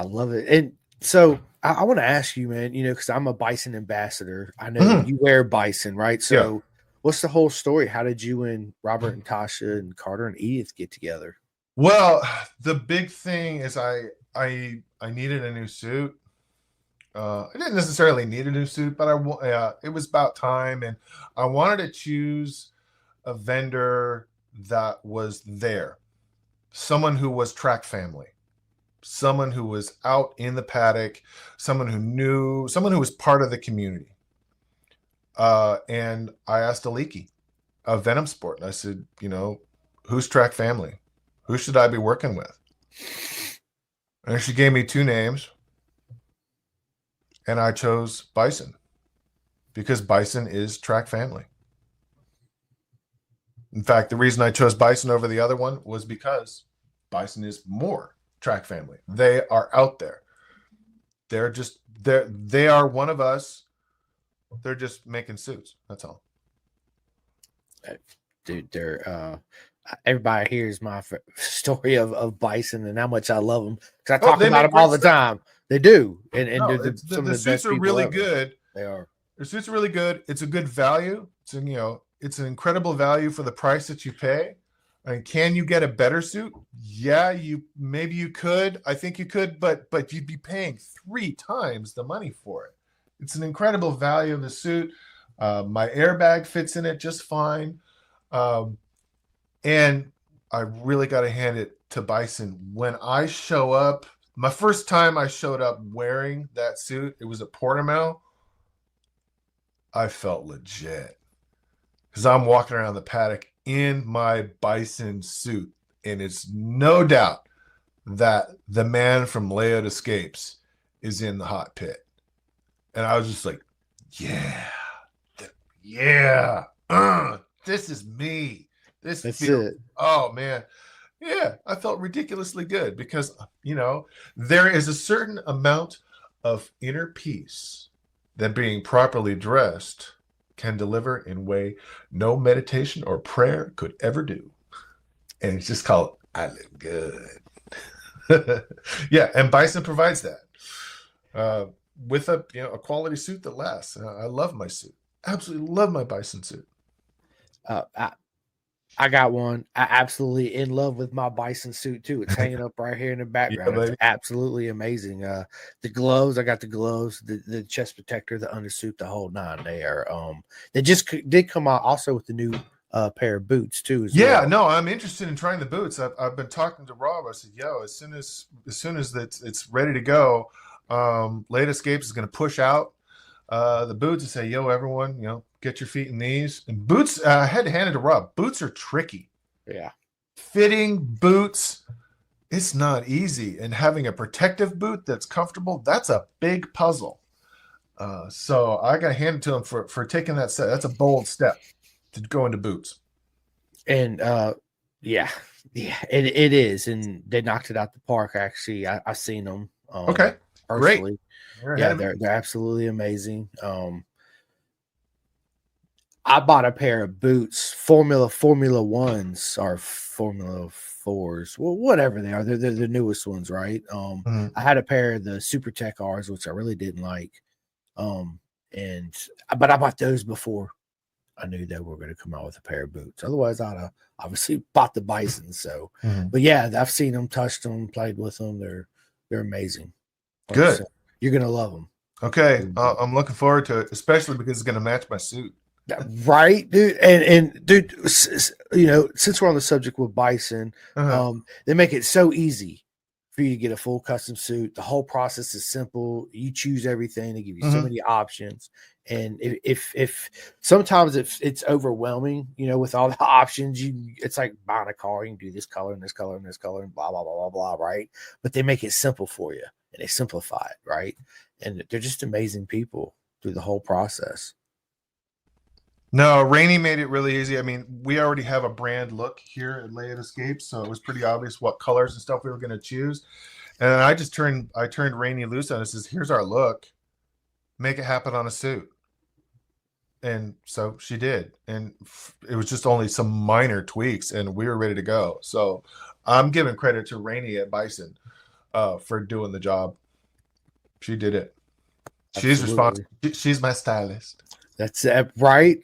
love it. And so I want to ask you, man, because I'm a bison ambassador. I know you wear bison, right? So what's the whole story? How did you and Robert and Tasha and Carter and Edith get together? Well, the big thing is I needed a new suit. I didn't necessarily need a new suit, but it was about time, and I wanted to choose a vendor that was there, someone who was track family, someone who was out in the paddock, someone who was part of the community. And I asked Aliki of Venom Sport, and I said, who's track family? Who should I be working with? And she gave me two names, and I chose Bison because Bison is track family. In fact, the reason I chose Bison over the other one was because Bison is more track family. They are out there. They are one of us. They're just making suits. That's all. Dude, they're everybody hears my story of Bison and how much I love them because I talk about them all the time. They do, and no, they're some of the suits best are people really ever. good. They are. The suits are really good. It's a good value. It's an incredible value for the price that you pay. And can you get a better suit? Yeah, maybe you could. I think you could, but you'd be paying 3 times the money for it. It's an incredible value of the suit. My airbag fits in it just fine. And I really got to hand it to Bison. When I show up, my first time I showed up wearing that suit, it was at Portimao. I felt legit because I'm walking around the paddock in my Bison suit. And it's no doubt that the man from Layout Escapes is in the hot pit. And I was just like, yeah, this is me. That's it. Oh, man. Yeah, I felt ridiculously good because, there is a certain amount of inner peace that being properly dressed can deliver in a way no meditation or prayer could ever do. And it's just called, I live good. Yeah, and Bison provides that with a quality suit that lasts. I love my suit. Absolutely love my Bison suit. I got one. I absolutely in love with my Bison suit too. It's hanging up right here in the background. It's absolutely amazing. The gloves, I got the gloves, the chest protector, the undersuit, the whole 9. They are they just did come out also with the new pair of boots too. Well. No, I'm interested in trying the boots. I've been talking to Rob. I said, as soon as it's ready to go, Late Escapes is going to push out the boots and say, everyone, get your feet in these. And boots, I had to hand it to Rob. Boots are tricky. Yeah. Fitting boots, it's not easy. And having a protective boot that's comfortable, that's a big puzzle. So I got to hand it to him for taking that step. That's a bold step to go into boots. And it is. And they knocked it out the park, actually. I've seen them. Okay. Personally. Great. Yeah, they're absolutely amazing. I bought a pair of boots, Formula 1s or Formula 4s, well, whatever they are. They're the newest ones, right? I had a pair of the Super Tech R's, which I really didn't like. But I bought those before I knew they were going to come out with a pair of boots. Otherwise, I'd have obviously bought the Bison. So, but yeah, I've seen them, touched them, played with them. They're amazing. Good. So you're going to love them. Okay. I'm looking forward to it, especially because it's going to match my suit. Right, dude. And dude, since we're on the subject with Bison, they make it so easy for you to get a full custom suit. The whole process is simple. You choose everything. They give you so many options. And if sometimes it's overwhelming, with all the options, it's like buying a car. You can do this color and this color and this color and blah, blah, blah, blah, blah, right? But they make it simple for you and they simplify it, right? And they're just amazing people through the whole process. No, Rainey made it really easy. I mean, we already have a brand look here at Layout Escapes, so it was pretty obvious what colors and stuff we were going to choose. And I turned Rainey loose on it. Says, "Here's our look. Make it happen on a suit." And so she did, and it was just only some minor tweaks, and we were ready to go. So I'm giving credit to Rainey at Bison for doing the job. She did it. She's responsible. She's my stylist. That's right.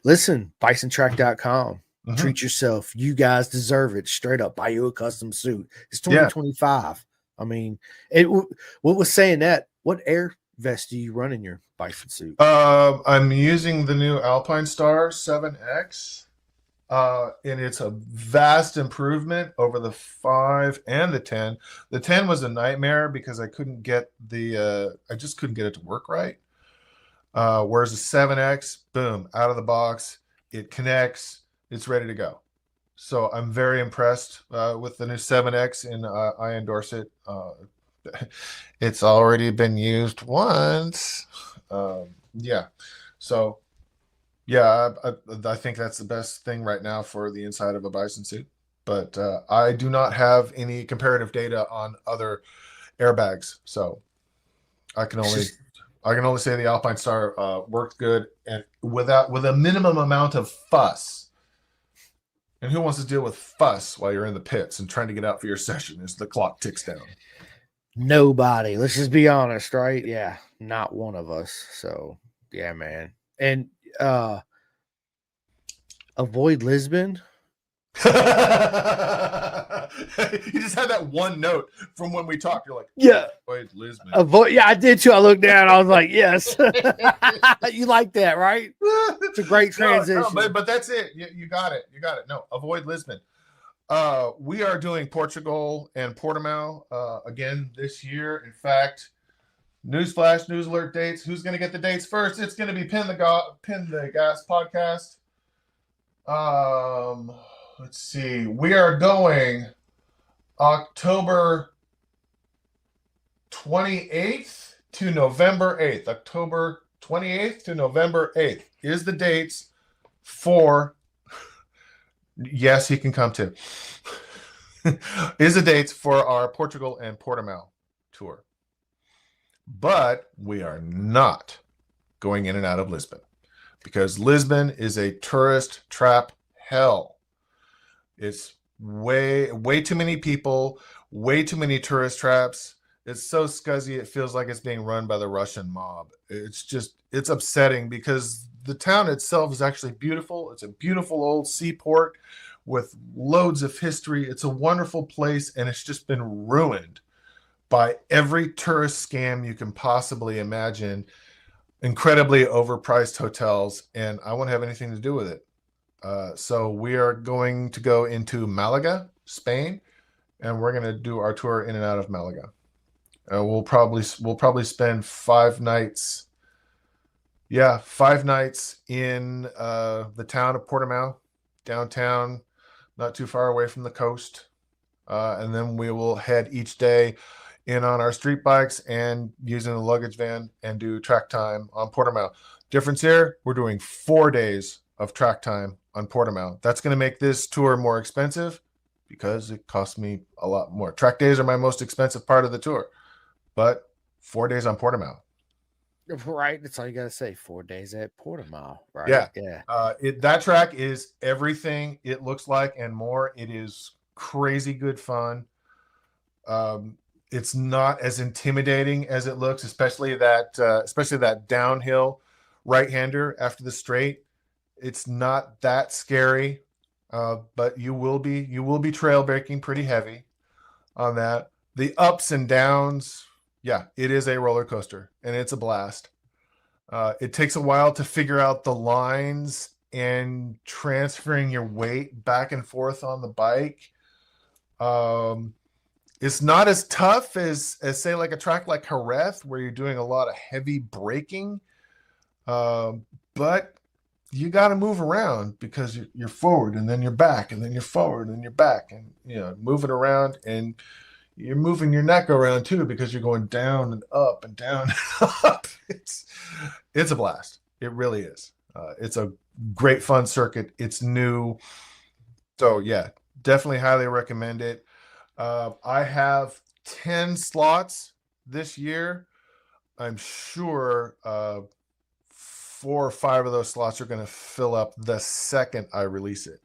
Listen, bisontrack.com. Treat yourself. You guys deserve it. Straight up. Buy you a custom suit. It's 2025. I mean, what was saying that? What air vest do you run in your Bison suit? I'm using the new Alpine Star 7X. And it's a vast improvement over the 5 and the 10. The 10 was a nightmare because I just couldn't get it to work right. Whereas the 7X, boom, out of the box, it connects, it's ready to go. So I'm very impressed with the new 7X, and I endorse it. It's already been used once. Yeah. So, yeah, I think that's the best thing right now for the inside of a bison suit. But I do not have any comparative data on other airbags, so I can It's only just say the Alpine Star worked good and with a minimum amount of fuss. And who wants to deal with fuss while you're in the pits and trying to get out for your session as the clock ticks down? nobody. Let's just be honest, right? Yeah, not one of us. So yeah, man. And uh avoid Lisbon. You just had that one note from when we talked. You're like, Yeah. avoid Lisbon. Avoid. Yeah, I did too. I looked down. I was like, yes. You like that, right? It's a great transition. No, but that's it. You got it. You got it. No, avoid Lisbon. We are doing Portugal and Portimao again this year. In fact, newsflash, news alert dates. Who's going to get the dates first? It's going to be Pin the Gas podcast. Let's see. We are going October 28th to November 8th. October 28th to November 8th is the dates for. Yes, he can come too. Is the dates for our Portugal and Portimao tour. But we are not going in and out of Lisbon because Lisbon is a tourist trap hell. It's way too many people, way too many tourist traps. It's so scuzzy, it feels like it's being run by the Russian mob. It's upsetting because the town itself is actually beautiful. It's a beautiful old seaport with loads of history. It's a wonderful place, and it's just been ruined by every tourist scam you can possibly imagine. Incredibly overpriced hotels, and I won't have anything to do with it. So we are going to go into Malaga, Spain, and we're going to do our tour in and out of Malaga. We'll probably spend 5 nights. Yeah, 5 nights in the town of Portimao, downtown, not too far away from the coast. And then we will head each day in on our street bikes and using the luggage van and do track time on Portimao. Difference here, we're doing 4 days of track time on Portimao. That's going to make this tour more expensive because it costs me a lot more. Track days are my most expensive part of the tour, but 4 days on Portimao. Right. That's all you got to say. 4 days at Portimao. Right. Yeah. Yeah. That track is everything it looks like and more. It is crazy good fun. It's not as intimidating as it looks, especially that downhill right-hander after the straight. It's not that scary, but you will be trail braking pretty heavy on that. The ups and downs, yeah, it is a roller coaster, and it's a blast. It takes a while to figure out the lines and transferring your weight back and forth on the bike. It's not as tough as say like a track like Jerez where you're doing a lot of heavy braking, but you got to move around because you're forward and then you're back and then you're forward and you're back and moving around, and you're moving your neck around too because you're going down and up and down and up. It's a blast. It really is. It's a great fun circuit. It's new, so yeah, definitely highly recommend it. I have 10 slots this year. I'm sure 4 or 5 of those slots are going to fill up the second I release it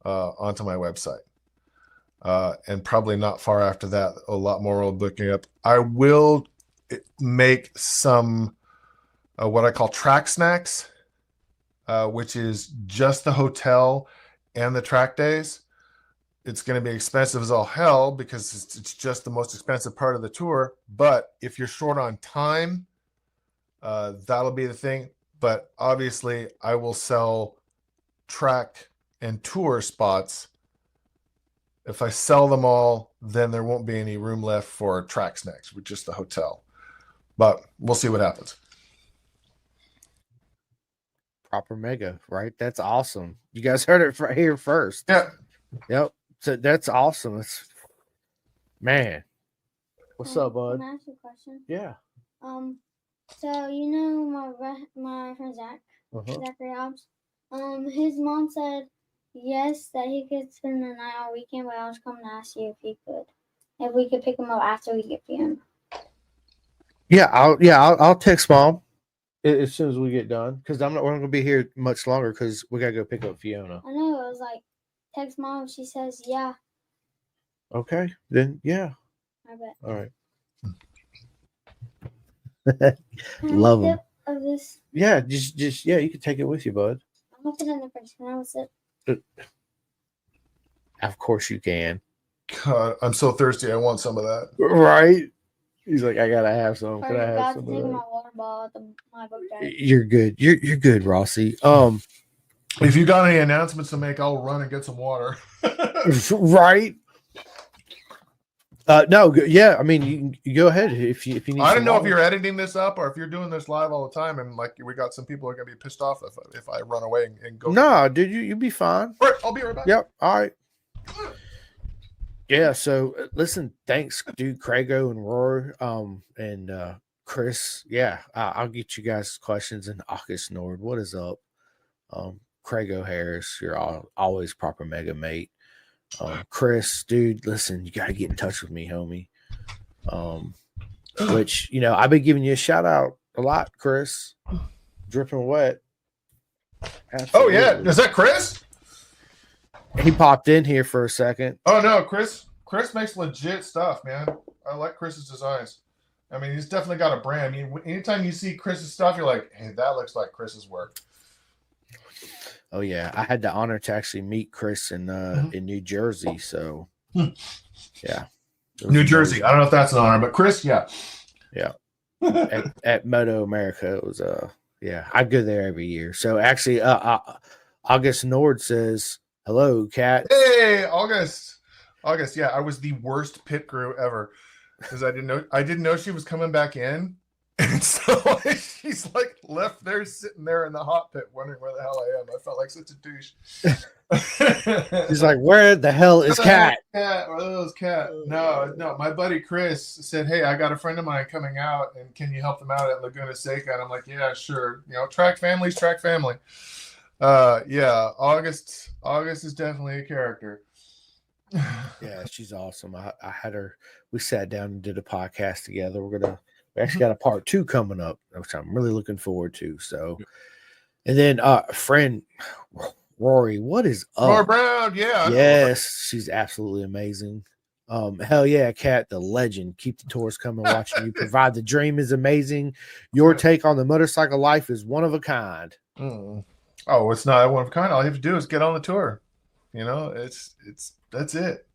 onto my website. And probably not far after that, a lot more will booking up. I will make some what I call track snacks, which is just the hotel and the track days. It's going to be expensive as all hell because it's just the most expensive part of the tour. But if you're short on time, that'll be the thing. But obviously, I will sell track and tour spots. If I sell them all, then there won't be any room left for track snacks with just the hotel. But we'll see what happens. proper mega, right? That's awesome. You guys heard it right here first. Yeah. Yep. So that's awesome. It's man. What's up, bud? Can I ask you a question? Yeah. So you know my friend Zach, Zachary Hobbs. His mom said yes that he could spend the night all weekend, but I was coming to ask you if we could pick him up after we get Fiona. Yeah, I'll text mom as soon as we get done because we're not gonna be here much longer because we gotta go pick up Fiona. I know. I was like, text mom. She says yeah. Okay, then yeah. I bet. All right. Love them. Of this? Yeah, just you can take it with you, bud. I'm gonna put it in the fridge. Can I have a sip? Of course you can. God, I'm so thirsty. I want some of that. Right? He's like, I gotta have some. Can I have some? Take my water bottle at my book bag. You're good. You're good, Rossi. If you got any announcements to make, I'll run and get some water. Right. No, yeah. I mean, you go ahead if you need. I don't know if you're editing this up or if you're doing this live all the time, and like we got some people who are gonna be pissed off if I run away and go. No, dude, you'll be fine. All right, I'll be right back. Yep. All right. Yeah. So listen, thanks, dude, Crago and Rory, and Chris. Yeah, I'll get you guys questions. And August Nord, what is up? Crago Harris, you're always proper mega mate. Chris, dude, listen, you got to get in touch with me, homie. Which, I've been giving you a shout out a lot, Chris. Dripping wet. Absolutely. Oh, yeah. Is that Chris? He popped in here for a second. Oh, no, Chris makes legit stuff, man. I like Chris's designs. I mean, he's definitely got a brand. I mean, anytime you see Chris's stuff, you're like, hey, that looks like Chris's work. Oh yeah, I had the honor to actually meet Chris in New Jersey. So, yeah, New Jersey. I don't know if that's an honor, but Chris, yeah. at Moto America, it was yeah, I go there every year. So actually, August Nord says hello, Cat. Hey, August. Yeah, I was the worst pit crew ever because I didn't know she was coming back in. And so she's like left there sitting there in the hot pit wondering where the hell I am. I felt like such a douche. He's like, where the hell is Cat? Cat, or those Cat. No. My buddy Chris said, hey, I got a friend of mine coming out and can you help them out at Laguna Seca? And I'm like, yeah, sure. Track family's track family. Yeah, August is definitely a character. Yeah, she's awesome. I had her, we sat down and did a podcast together. We actually got a part 2 coming up, which I'm really looking forward to. So, and then friend Rory, what is up? Rory Brown, yeah. Yes, she's absolutely amazing. Hell yeah, Cat, the legend. Keep the tours coming, watching you provide. The dream is amazing. Your take on the motorcycle life is one of a kind. Oh, it's not one of a kind. All you have to do is get on the tour. It's that's it.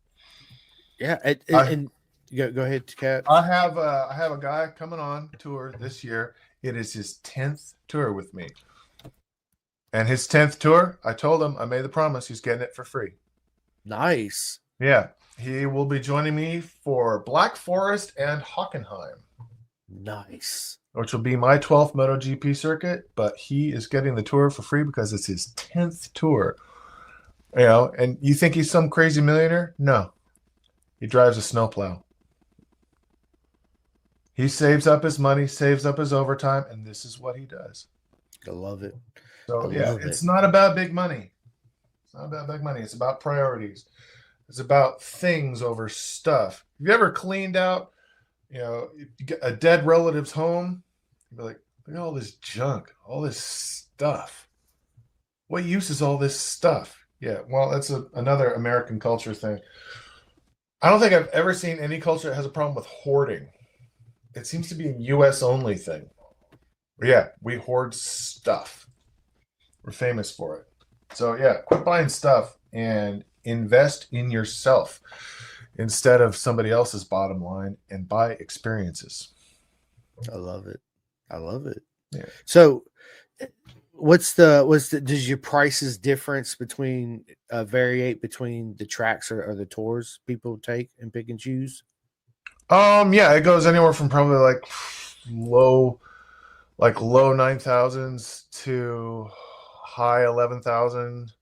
Yeah, and Go ahead, Cat. I have a guy coming on tour this year. It is his 10th tour with me. And his 10th tour, I told him, I made the promise, he's getting it for free. Nice. Yeah. He will be joining me for Black Forest and Hockenheim. Nice. Which will be my 12th MotoGP circuit, but he is getting the tour for free because it's his 10th tour. And you think he's some crazy millionaire? No. He drives a snowplow. He saves up his money, saves up his overtime, and this is what he does. I love it. So, it's not about big money. It's not about big money. It's about priorities. It's about things over stuff. Have you ever cleaned out, a dead relative's home? You'd be like, look at all this junk, all this stuff. What use is all this stuff? Yeah, well, that's another American culture thing. I don't think I've ever seen any culture that has a problem with hoarding. It seems to be a U.S. only thing. Yeah, we hoard stuff. We're famous for it. So, yeah, quit buying stuff and invest in yourself instead of somebody else's bottom line and buy experiences. I love it. Yeah. So, does your prices difference between variate between the tracks or the tours people take and pick and choose? Yeah, it goes anywhere from probably low 9,000s to high 11,000,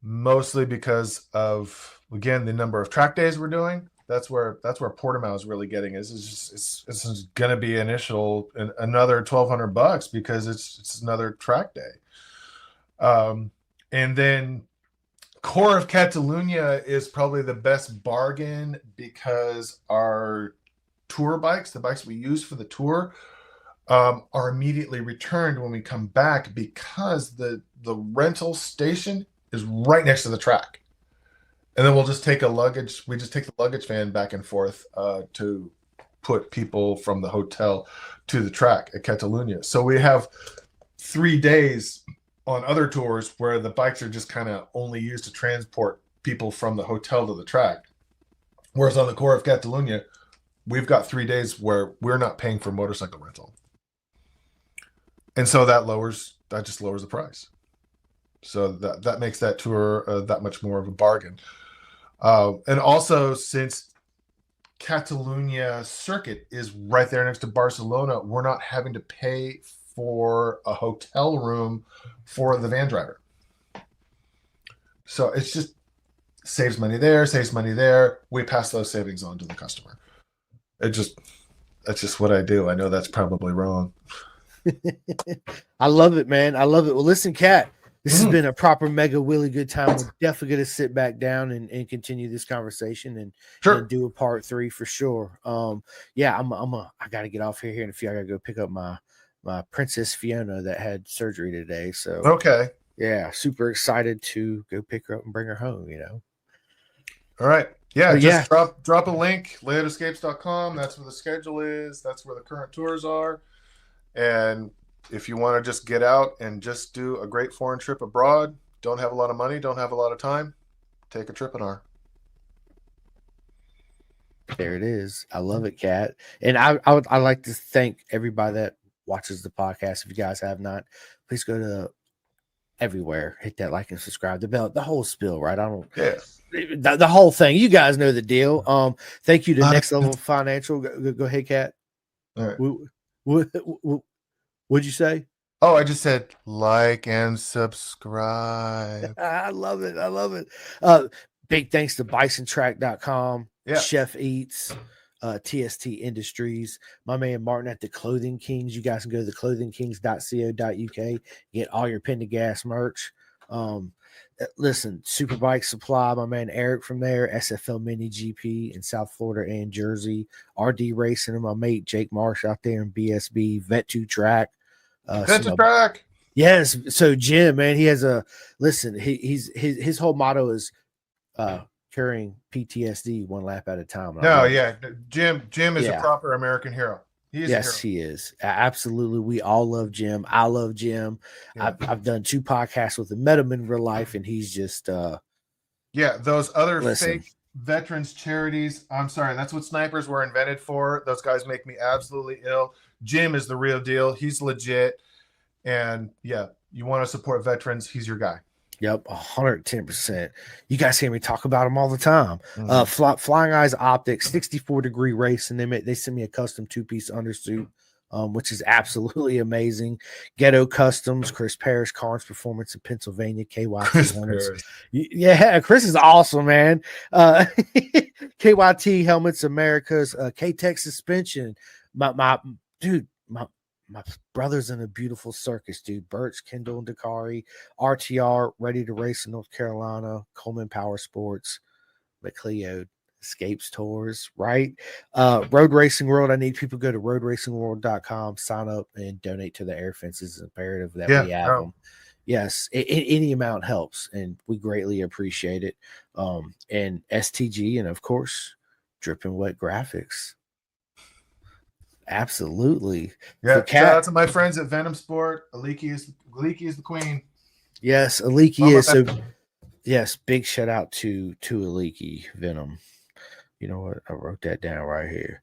mostly because of, again, the number of track days we're doing. That's where Portimao is really getting is it's going to be another $1,200 because it's another track day. And then Core of Catalunya is probably the best bargain because our tour bikes, the bikes we use for the tour, are immediately returned when we come back because the rental station is right next to the track. And then we just take the luggage van back and forth to put people from the hotel to the track at Catalunya. So we have 3 days on other tours where the bikes are just kind of only used to transport people from the hotel to the track. Whereas on the Core of Catalunya, we've got 3 days where we're not paying for motorcycle rental. And so that just lowers the price. So that makes that tour that much more of a bargain. And also, since Catalunya circuit is right there next to Barcelona, we're not having to pay for a hotel room for the van driver. So it's just saves money there. We pass those savings on to the customer. That's just what I do. I know that's probably wrong. I love it, man. I love it. Well, listen, Cat, this has been a proper mega Willy good time. We're definitely going to sit back down and continue this conversation and do a part 3 for sure. Yeah, I got to get off here in a few. I got to go pick up my Princess Fiona that had surgery today. So, okay. Yeah, super excited to go pick her up and bring her home, All right. Yeah, just drop a link, layoutescapes.com. That's where the schedule is. That's where the current tours are. And if you want to just get out and just do a great foreign trip abroad, don't have a lot of money, don't have a lot of time, take a trip in our. There it is. I love it, Cat. And I'd like to thank everybody that watches the podcast. If you guys have not, please go to everywhere, hit that like and subscribe, the bell, the whole spiel, right? The whole thing. You guys know the deal. Thank you to Next Level Financial. Go ahead, Cat. All right. What'd you say? Oh, I just said like and subscribe. I love it. Big thanks to bisontrack.com, Chef Eats, TST Industries, my man Martin at the Clothing Kings. You guys can go to theclothingkings.co.uk, get all your Pendergast merch. Listen, Superbike Supply, my man Eric from there, SFL Mini GP in South Florida and Jersey, RD Racing, and my mate Jake Marsh out there in BSB, Vet2 Track. Track. Yes. So Jim, man, he has his whole motto is carrying PTSD one lap at a time. Jim is a proper American hero. He is. Absolutely. We all love Jim. I love Jim. Yeah. I've done 2 podcasts with him, met him in real life, and he's just those other fake veterans charities. I'm sorry, that's what snipers were invented for. Those guys make me absolutely ill. Jim is the real deal. He's legit. And you want to support veterans, he's your guy. Yep, 110%. You guys hear me talk about them all the time. Flying Eyes Optics, 64-degree race, and they send me a custom 2-piece undersuit, which is absolutely amazing. Ghetto Customs, Chris Parrish, Carnes Performance in Pennsylvania, KYT. Yeah, Chris is awesome, man. KYT Helmets Americas, K-Tech Suspension. My brother's in a beautiful circus, dude. Birch, Kendall, and Dakari, RTR, Ready to Race in North Carolina, Coleman Power Sports, MacLeod, Escapes Tours, right? Road Racing World. I need people to go to roadracingworld.com, sign up, and donate to the air fences. It's imperative that we have them. Yes, any amount helps, and we greatly appreciate it. And STG, and of course, Dripping Wet Graphics. Absolutely. Yeah. Shout out to my friends at Venom Sport. Aliki is the queen. Yes, Aliki is. So yes, big shout out to Aliki Venom. You know what? I wrote that down right here.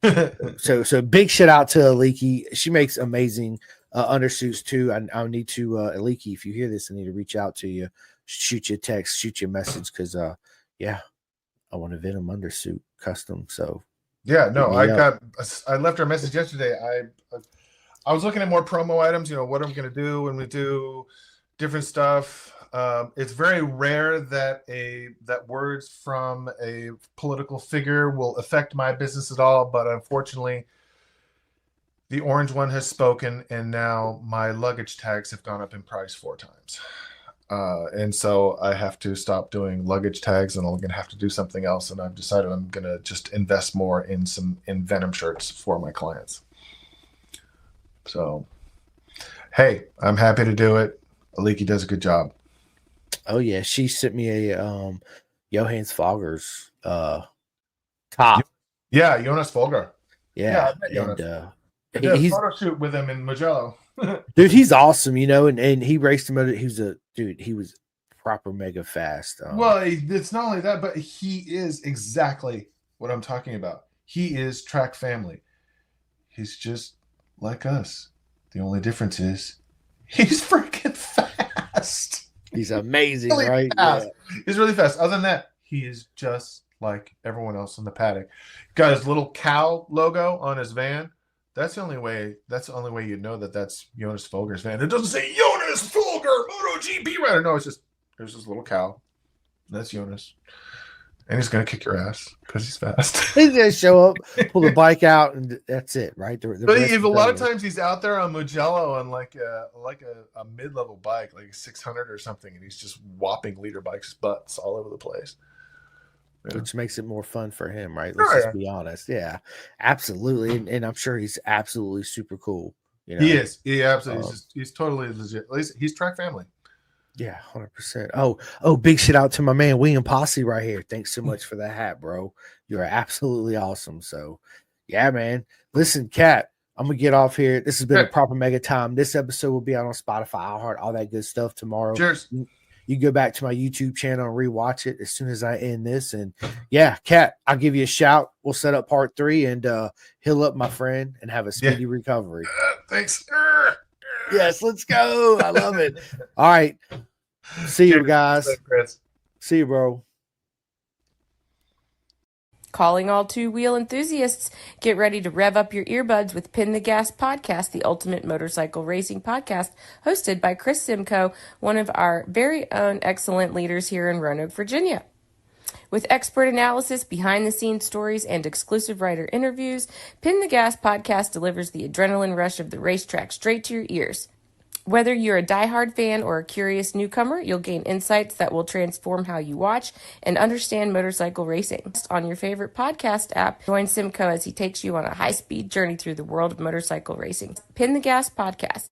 so big shout out to Aliki. She makes amazing undersuits too. I need to Aliki, if you hear this, I need to reach out to you, shoot you a text, shoot you a message, because I want a Venom undersuit custom. So I left her a message yesterday. I was looking at more promo items, what I'm going to do when we do different stuff. It's very rare that words from a political figure will affect my business at all, but unfortunately, the orange one has spoken, and now my luggage tags have gone up in price 4 times. And so I have to stop doing luggage tags, and I'm going to have to do something else. And I've decided I'm going to just invest more in Venom shirts for my clients. So, hey, I'm happy to do it. Aliki does a good job. Oh yeah, she sent me a Johannes Foggers top. Yeah, Jonas Folger. Yeah, I met Jonas. and I did a photo shoot with him in Mugello. Dude, he's awesome, and he raced him. He was proper mega fast. Well, it's not only that, but he is exactly what I'm talking about. He is track family. He's just like us. The only difference is he's freaking fast. He's amazing, really right? Fast. Yeah. He's really fast. Other than that, he is just like everyone else in the paddock. Got his little cow logo on his van. That's the only way you know that that's Jonas Folger's van. It doesn't say Jonas Folger, MotoGP rider. No, it's just there's this little cow. That's Jonas. And he's gonna kick your ass because he's fast. He's gonna show up, pull the bike out, and that's it, right? But a lot of times he's out there on Mugello on like a mid-level bike, like a 600 or something, and he's just whopping leader bikes' butts all over the place. Yeah. Which makes it more fun for him, right? Let's just be honest. Yeah, absolutely. And I'm sure he's absolutely super cool. You know? He is. He absolutely he's totally legit. He's track family. Yeah, 100%. Oh, big shout out to my man William Posse right here. Thanks so much for that hat, bro. You are absolutely awesome. So yeah, man. Listen, Cat, I'm gonna get off here. This has been a proper mega time. This episode will be out on Spotify, iHeart, all that good stuff tomorrow. Cheers. You go back to my YouTube channel and rewatch it as soon as I end this. And yeah, Cat, I'll give you a shout. We'll set up part 3 and heal up my friend and have a speedy recovery. Thanks. Yes, let's go. I love it. All right. See you guys. See you, bro. Calling all two-wheel enthusiasts, get ready to rev up your earbuds with Pin the Gas Podcast, the ultimate motorcycle racing podcast, hosted by Chris Simcoe, one of our very own excellent leaders here in Roanoke, Virginia. With expert analysis, behind-the-scenes stories, and exclusive writer interviews, Pin the Gas Podcast delivers the adrenaline rush of the racetrack straight to your ears. Whether you're a diehard fan or a curious newcomer, you'll gain insights that will transform how you watch and understand motorcycle racing. On your favorite podcast app, join Simcoe as he takes you on a high-speed journey through the world of motorcycle racing. Pin the Gas Podcast.